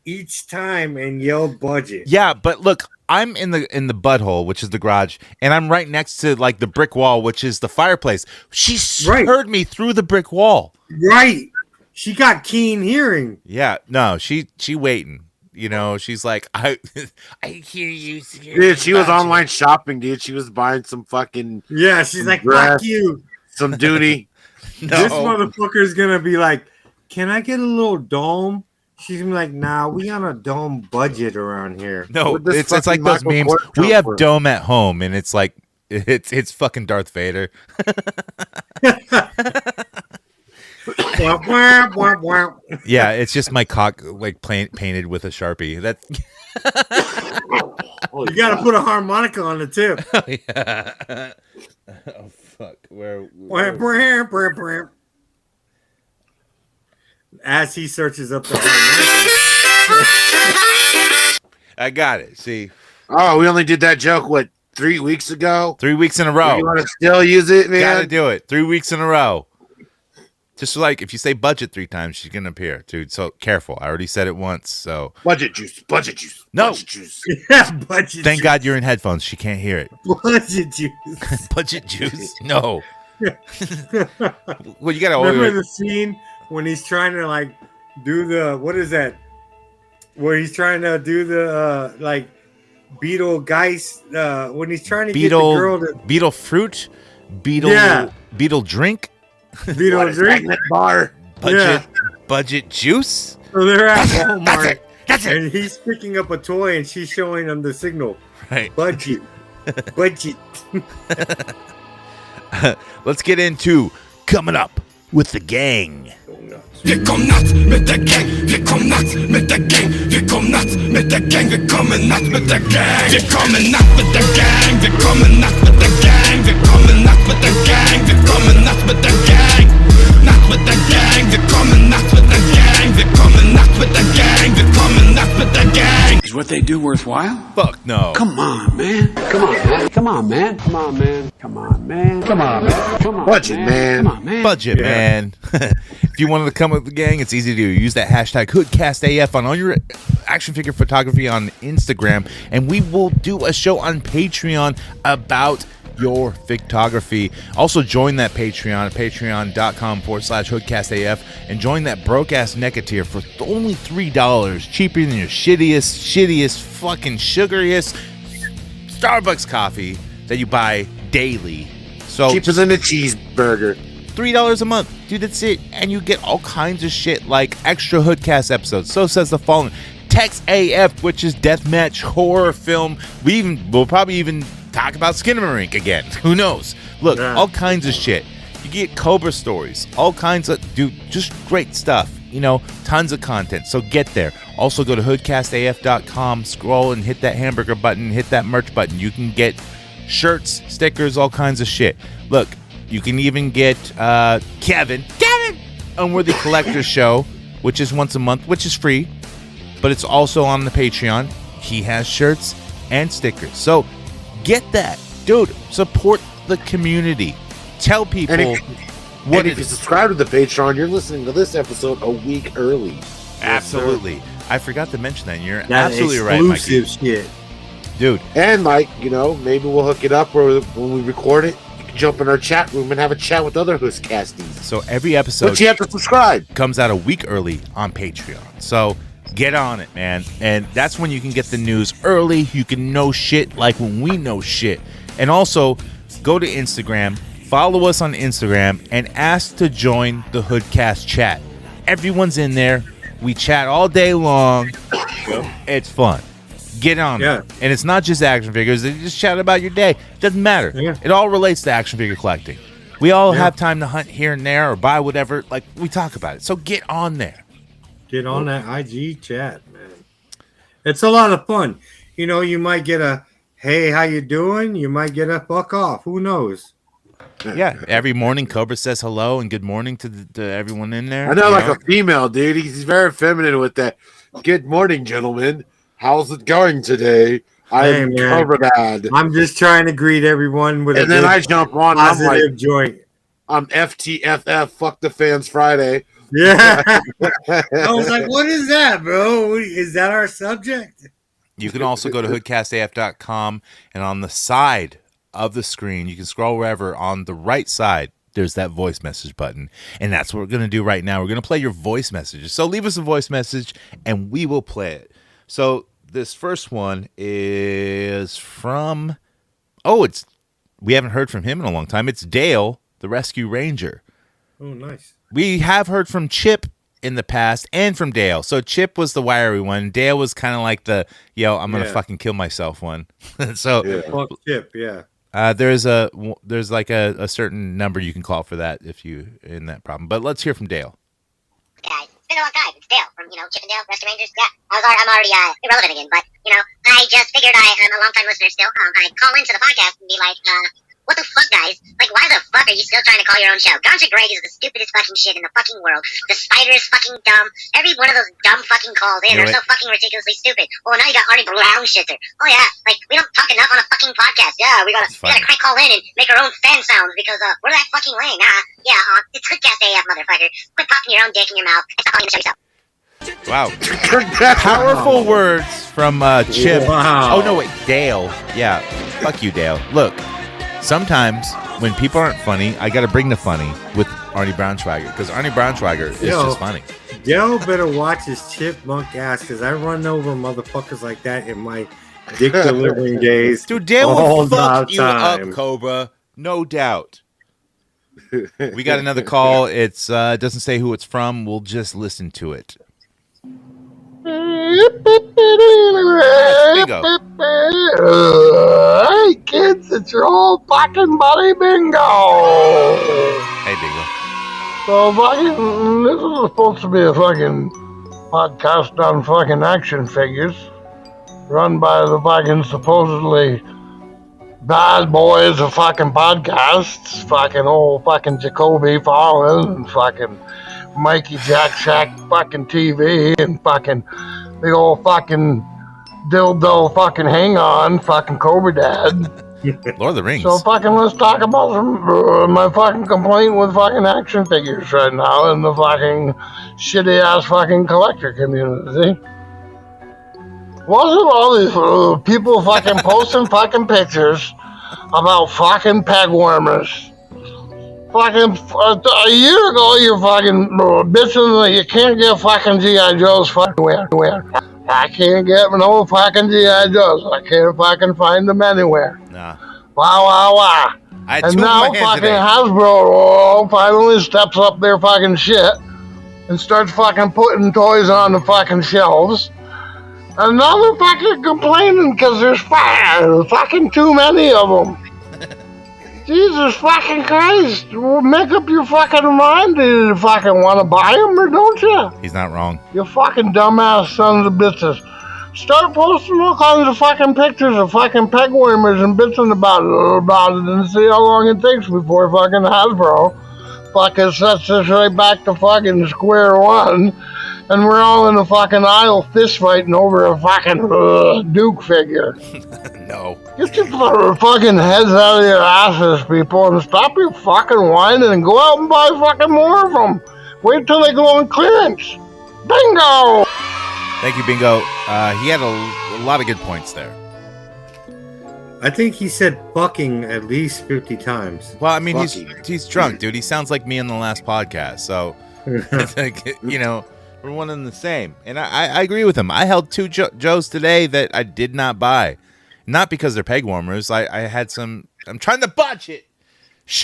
each time and yelled budget. Yeah, but look, I'm in the butthole, which is the garage, and I'm right next to like the brick wall, which is the fireplace. She heard me through the brick wall. Right. She got keen hearing. Yeah, no, she waiting. She's like, I hear you. Dude, she was online shopping, dude. She was buying some fucking she's like, fuck you. Some duty. No. This motherfucker's gonna be like, can I get a little dome? She's gonna be like, nah, we on a dome budget around here. No, it's like those memes. We have dome at home, and it's like it's fucking Darth Vader. Yeah, it's just my cock like painted with a Sharpie. That you gotta put a harmonica on the tip. Oh, yeah. Oh fuck. Where? As he searches up the I got it. See. Oh, we only did that joke 3 weeks ago? 3 weeks in a row. You want to still use it, man? Gotta do it. 3 weeks in a row. Just like if you say budget 3 times, she's gonna appear, dude. So careful. I already said it once. So budget juice. No. Budget juice. Yeah, budget. Thank God you're in headphones. She can't hear it. Budget juice. Budget juice. No. Well, you gotta remember the scene when he's trying to like do the what is that? Where he's trying to do the like beetle geist when he's trying to get the girl to beetle fruit, beetle drink. Beetle drink bar. Budget juice. So they're at Walmart. That's it. And he's picking up a toy and she's showing him the signal. Right. Budget. let's get into Coming Up with the Gang. Vi kom natt med the gang, vi kom natt med the gang, vi kom natt med the gang, vi kommer natt med the gang, vi kommer natt med the gang, vi kommer natt med the gang, vi kommer natt med the gang, vi kommer natt med the gang, natt med the gang, vi kommer natt med the gang, vi kommer natt med the gang, vi kommer natt med the gang. Is what they do worthwhile? Fuck no. Come on, man. Come on, man. Come on, man. Come on, man. Come on, man. Come on, man. Come on, Budget, man. Come on, man. Budget, man. If you wanted to come with the gang, it's easy to do. Use that hashtag HoodCastAF on all your action figure photography on Instagram, and we will do a show on Patreon about your photography. Also, join that Patreon at patreon.com/HoodCastAF and join that broke-ass NECA tier for only $3, cheaper than your shittiest, fucking sugariest Starbucks coffee that you buy daily. So cheaper than a cheeseburger. $3 a month, dude. That's it, and you get all kinds of shit like extra Hoodcast episodes. So says the Fallen, Tex AF, which is deathmatch horror film. We'll probably even talk about Skinamarink again. Who knows? Look, all kinds of shit. You get Cobra stories, all kinds of, dude, just great stuff. You know, tons of content. So get there. Also go to hoodcastaf.com, scroll and hit that hamburger button, hit that merch button. You can get shirts, stickers, all kinds of shit. Look, you can even get Kevin, Unworthy Collector's Show, which is once a month, which is free, but it's also on the Patreon. He has shirts and stickers. So get that. Dude, support the community. Tell people what if you subscribe to the Patreon, you're listening to this episode a week early. Absolutely. I forgot to mention that. You're absolutely right, Mikey. Exclusive shit. Dude. And Mike, you know, maybe we'll hook it up where when we record it, you can jump in our chat room and have a chat with other Hoodcasties. So every episode, but you have to subscribe, comes out a week early on Patreon. So get on it, man. And that's when you can get the news early. You can know shit like when we know shit. And also go to Instagram, follow us on Instagram, and ask to join the Hoodcast chat. Everyone's in there. We chat all day long. It's fun. Get on it. And it's not just action figures. They just chat about your day. It doesn't matter. It all relates to action figure collecting. We all have time to hunt here and there or buy whatever. Like, we talk about it. So get on there. Get on that IG chat, man. It's a lot of fun. You know, you might get a, hey, how you doing? You might get a fuck off. Who knows? Yeah, every morning Cobra says hello and good morning to everyone in there. I know, like a female, dude. He's very feminine with that. Good morning, gentlemen. How's it going today? I'm Cobra Dad. I'm just trying to greet everyone with and then I jump on. Positive I'm like, joint. I'm FTFF. Fuck the fans Friday. Yeah. I was like, what is that, bro? Is that our subject? You can also go to hoodcastaf.com, and on the side of the screen, you can scroll wherever. On the right side, there's that voice message button, and that's what we're going to do right now. We're going to play your voice messages. So leave us a voice message, and we will play it. So this first one is from, we haven't heard from him in a long time. It's Dale, the Rescue Ranger. Oh, nice. We have heard from Chip in the past and from Dale. So Chip was the wiry one. Dale was kind of like the, I'm going to fucking kill myself one. So Fuck Chip, yeah. There's like a certain number you can call for that if you in that problem. But let's hear from Dale. Guys, it's been a long time. It's Dale from, Chip and Dale, Rescue Rangers. Yeah, I'm already irrelevant again, but, I just figured I'm a long-time listener still. I'd call into the podcast and be like, what the fuck, guys? Like, why the fuck are you still trying to call your own show? Ganja Greg is the stupidest fucking shit in the fucking world. The spider is fucking dumb. Every one of those dumb fucking calls in are so fucking ridiculously stupid. Oh, now you got Arnie Brown shitter. Oh, yeah, like, we don't talk enough on a fucking podcast. Yeah, we gotta call in and make our own fan sounds because, we're that fucking lame. It's HoodCastAF, motherfucker. Quit popping your own dick in your mouth and stop calling the show yourself. Wow. Powerful words from Chip. Wow. Oh, no, wait, Dale. Yeah, fuck you, Dale. Look. Sometimes when people aren't funny, I got to bring the funny with Arnie Braunschweiger because Arnie Braunschweiger is just funny. Dale better watch his chipmunk ass because I run over motherfuckers like that in my dick delivering days. Dude, Dale will fuck you up, Cobra. No doubt. We got another call. It's doesn't say who it's from. We'll just listen to it. Hey kids, it's your old podcast fucking buddy Bingo. Hey, Bingo. So fucking, this is supposed to be a fucking podcast on fucking action figures, run by the fucking supposedly bad boys of fucking podcasts, fucking old fucking Jacoby Fallon and fucking Mikey Jack Shack fucking TV and fucking big old fucking dildo fucking hang on fucking Cobra Dad. Lord of the Rings. So fucking let's talk about some my fucking complaint with fucking action figures right now in the fucking shitty ass fucking collector community. Wasn't all these people fucking posting fucking pictures about fucking peg warmers? Fucking a year ago, you're fucking bitching that you can't get fucking G.I.JOEs fucking where. I can't get no fucking G.I. Joes. I can't fucking find them anywhere. Nah. Wow. And now fucking today. Hasbro finally steps up their fucking shit and starts fucking putting toys on the fucking shelves. And now they're fucking complaining because there's fucking too many of them. Jesus fucking Christ. Make up your fucking mind. Do you fucking want to buy them or don't you? He's not wrong. You fucking dumbass sons of bitches. Start posting all kinds of fucking pictures of fucking peg warmers and bitching about it and see how long it takes before fucking Hasbro fucking sets us right back to fucking square one. And we're all in a fucking aisle fist fighting over a fucking Duke figure. No. Get your fucking heads out of your asses, people, and stop your fucking whining and go out and buy fucking more of them. Wait till they go on clearance. Bingo! Thank you, Bingo. He had a lot of good points there. I think he said fucking at least 50 times. Well, I mean, he's drunk, dude. He sounds like me in the last podcast. So, it's like, you know, we're one and the same. And I agree with him. I held two Joes today that I did not buy. Not because they're peg warmers. I had some. I'm trying to budget.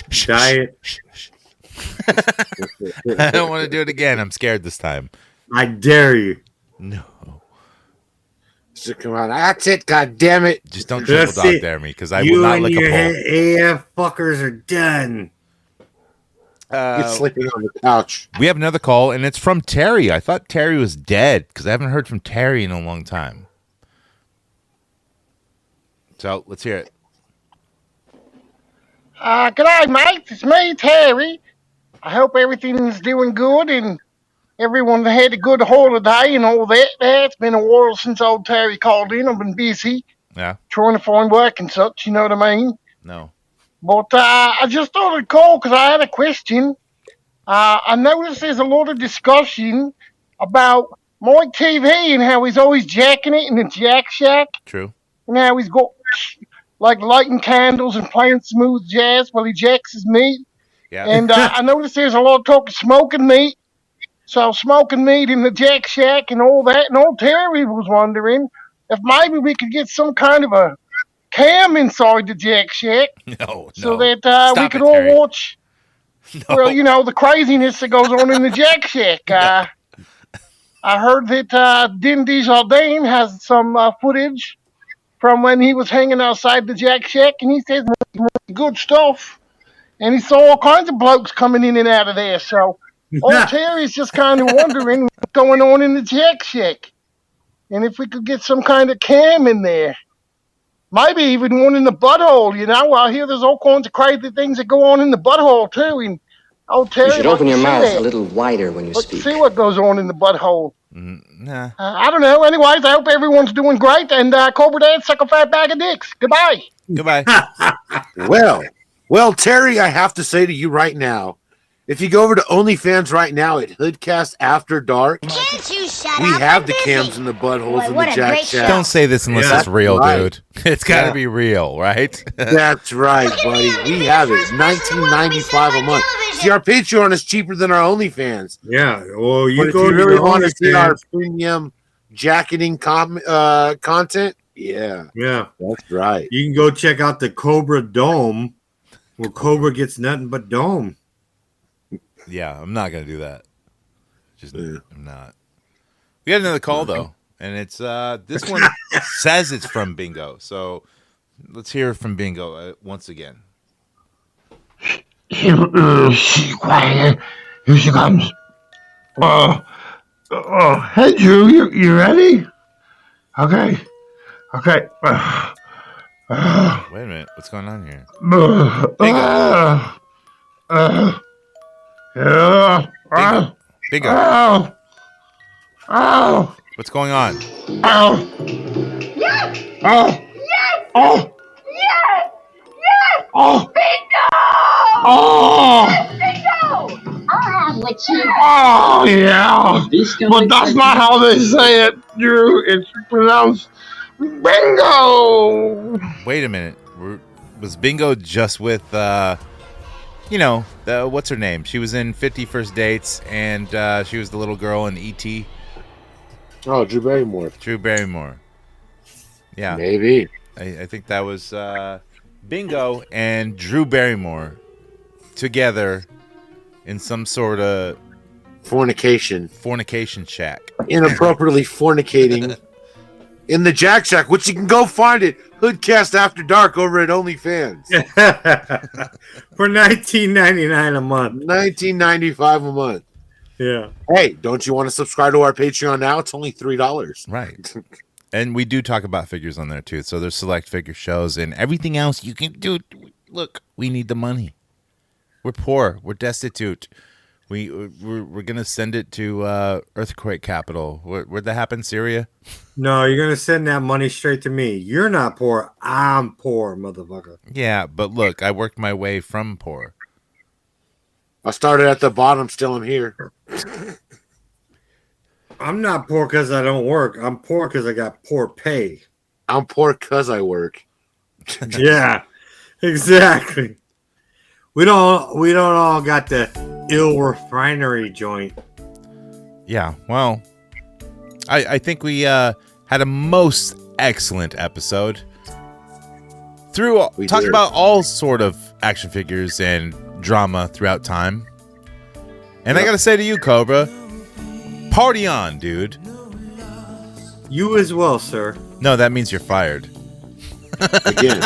Diet. I don't want to do it again. I'm scared this time. I dare you. No. So come on, that's it. God damn it! Just don't triple dog dare me because I will not lick a pole. AF fuckers are done. You're sleeping on the couch. We have another call, and it's from Terry. I thought Terry was dead because I haven't heard from Terry in a long time. So let's hear it. G'day, mate. It's me, Terry. I hope everything's doing good and everyone had a good holiday and all that. It's been a while since old Terry called in. I've been busy. Yeah. Trying to find work and such, you know what I mean? No. But I just thought I'd call because I had a question. I noticed there's a lot of discussion about Mike TV and how he's always jacking it in the Jack Shack. True. And how he's got, like, lighting candles and playing smooth jazz while he jacks his meat. Yeah. And I noticed there's a lot of talk of smoking meat. So smoking meat in the Jack Shack and all that. And old Terry was wondering if maybe we could get some kind of a cam inside the Jack Shack. No. So that we could all Terry. watch, well, you know, the craziness that goes on in the Jack Shack. I heard that Din Desjardins has some footage from when he was hanging outside the Jack Shack, and he says good stuff. And he saw all kinds of blokes coming in and out of there. So old Terry's just kind of wondering what's going on in the Jack Shack. And if we could get some kind of cam in there. Maybe even one in the butthole, you know. I hear there's all kinds of crazy things that go on in the butthole, too. And old Terry, You should open your mouth a little wider when you Let's speak. see what goes on in the butthole. Nah. I don't know. Anyways, I hope everyone's doing great. And Cobra Dad, suck a fat bag of dicks. Goodbye. Goodbye. Well, Terry, I have to say to you right now, if you go over to OnlyFans right now at Hoodcast After Dark, Can't you shut we up? have I'm the busy. cams and the buttholes Boy, and what the a Jack great Shack. Don't say this unless Yeah, it's real, right. dude. It's got to Yeah. be real, right? That's right, buddy. We have it. $19.95 a month. See, our Patreon is cheaper than our OnlyFans. Yeah. Well, But you if go you to really the want to see our OnlyFans. premium jacketing content, yeah, that's right. You can go check out the Cobra Dome, where Cobra gets nothing but dome. Yeah, I'm not gonna do that. I'm not. We had another call though, and it's this one says it's from Bingo. So let's hear it from Bingo once again. Quiet. Here she comes. Hey, Drew, you ready? Okay. Okay. Wait a minute. What's going on here? Bingo. What's going on? Yes! Yes! Yes! Bingo! Bingo! I'll have what you Oh, yeah. But that's not how they say it, Drew. It's pronounced bingo. Wait a minute. Was Bingo just with, what's her name? She was in 50 First Dates, and she was the little girl in E.T. Oh, Drew Barrymore. Drew Barrymore. Yeah. Maybe. I think that was Bingo and Drew Barrymore together in some sort of fornication shack. Inappropriately fornicating in the Jack Shack, which you can go find it. Hoodcast After Dark over at OnlyFans. For $19.99 a month. $19.95 a month. Yeah. Hey, don't you want to subscribe to our Patreon now? It's only $3. Right. And we do talk about figures on there too. So there's select figure shows and everything else you can do. Look, we need the money. We're poor. We're destitute. We're gonna send it to earthquake capital. Where'd that happen? Syria? No, you're gonna send that money straight to me. You're not poor. I'm poor, motherfucker. Yeah, but look, I worked my way from poor. I started at the bottom. Still, I'm here. I'm not poor because I don't work. I'm poor because I got poor pay. I'm poor because I work. Yeah, exactly. We don't all got the ill refinery joint. Yeah, well, I think we had a most excellent episode. Talked about all sort of action figures and drama throughout time. And I gotta say to you, Cobra, party on, dude. You as well, sir. No, that means you're fired. Again.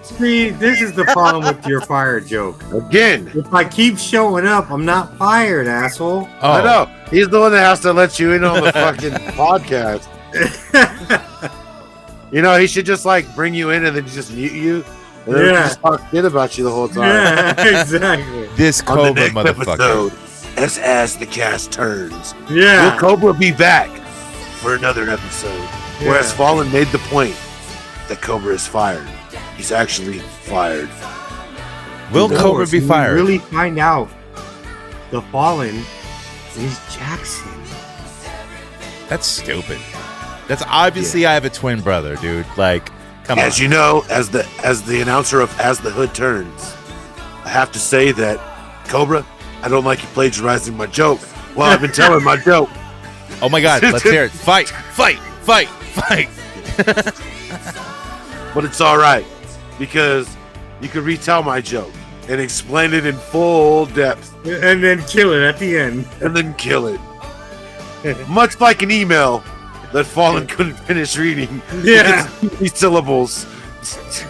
See, this is the problem with your fire joke. Again. If I keep showing up, I'm not fired, asshole. Oh. I know. He's the one that has to let you in on the fucking podcast. He should just bring you in and then just mute you. And then just talk shit about you the whole time. Yeah, exactly. This Cobra motherfucker. Episode, as the cast turns. Yeah. Will Cobra be back for another episode? Whereas Fallen made the point that Cobra is fired. He's actually fired. Will Cobra be fired? Really find out the Fallen is Jackson. That's stupid. That's obviously I have a twin brother, dude. Come on. As you know, as the announcer of As the Hood Turns, I have to say that Cobra, I don't like you plagiarizing my joke. Well, I've been telling my joke. Oh my God, let's hear it. Fight. But it's all right because you could retell my joke and explain it in full depth. And then kill it at the end. Much like an email that Fallen couldn't finish reading. Yeah. 3 syllables.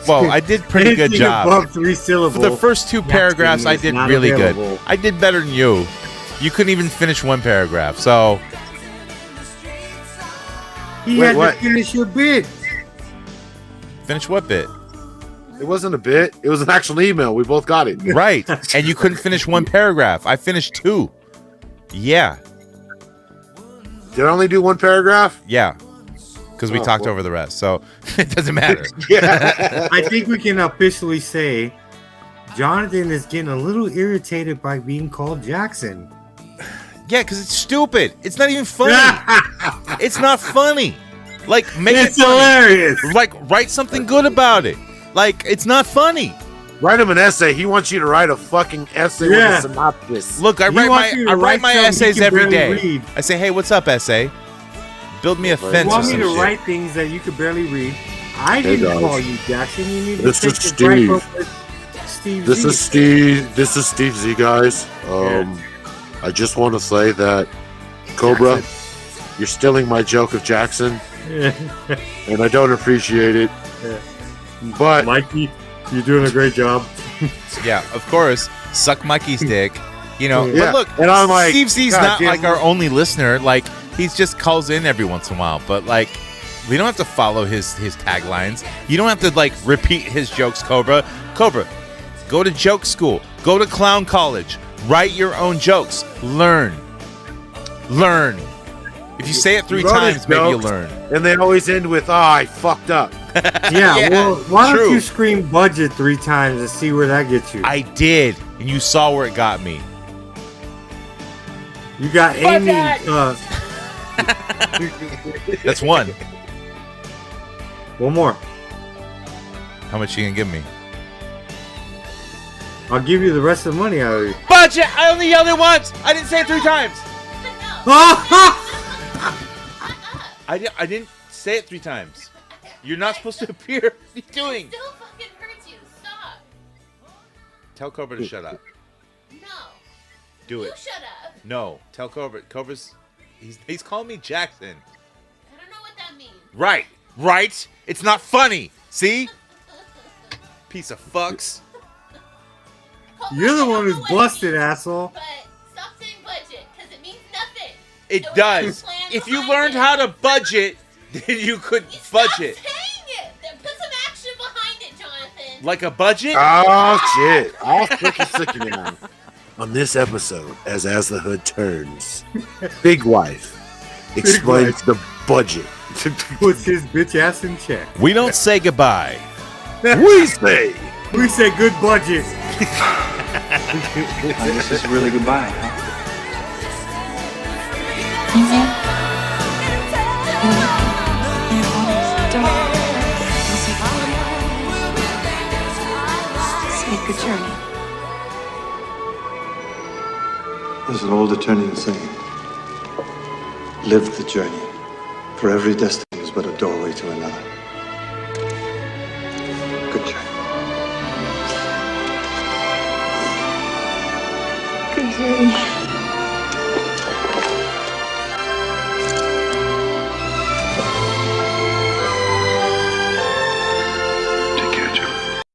Well, I did pretty good job. Above 3 syllables. For the first 2 paragraphs, I did really good. I did better than you. You couldn't even finish 1 paragraph, so... He had to finish your bit. Finish what bit? It wasn't a bit. It was an actual email. We both got it. Right. And you couldn't finish 1 paragraph. I finished 2. Yeah. Did I only do 1 paragraph? Yeah. Because we talked over the rest, so it doesn't matter. Yeah. I think we can officially say Jonathan is getting a little irritated by being called Jackson. Yeah, because it's stupid. It's not even funny. It's not funny. Make it's it funny. Hilarious. Write something good about it. It's not funny. Write him an essay. He wants you to write a fucking essay with a synopsis. Look, I write my essays every day. Read. I say, hey, what's up, essay? Build me a fence. You want me to shit. write things that you could barely read? I didn't call you Jackson. You need to This take is the Steve. gripe up with Steve This Z. is Steve. This is Steve Z, guys. I just want to say that Cobra, you're stealing my joke of Jackson, and I don't appreciate it. Yeah. But Mikey, you're doing a great job. Yeah, of course. Suck Mikey's dick. You know, Yeah. but look, And I'm like, Steve C's God not damn like our only listener. Like, he just calls in every once in a while. But, like, we don't have to follow his taglines. You don't have to, like, repeat his jokes, Cobra. Cobra, go to joke school. Go to clown college. Write your own jokes. Learn. If you say it 3 times, maybe you'll learn. And they always end with, I fucked up. Yeah, well, why don't you scream budget 3 times and see where that gets you? I did, and you saw where it got me. You got Amy. That's one. One more. How much you gonna give me? I'll give you the rest of the money out of you. Budget! I only yelled it once! I didn't say it 3 times! I didn't say it 3 times. You're not supposed to appear. What are you doing? Still fucking hurts you. Stop. Tell Cobra to shut up. No. Do it. You shut up. No. Tell Cobra. Cobra's... He's calling me Jackson. I don't know what that means. Right? It's not funny. See? Piece of fucks. You're the one who's busted, asshole. But stop saying budget, because it means nothing. It does. If you learned how to budget, then you could budget. Stop saying it. Put some action behind it, Jonathan. Like a budget? Oh, shit. I'll freaking sick you now. On this episode, as the hood turns, Big Wife explains the budget. Puts his bitch ass in check. We don't say goodbye. We say good budget. This is really goodbye, huh? Sacred journey. There's an old Eternian saying, live the journey, for every destiny is but a doorway to another. Good journey. Good journey.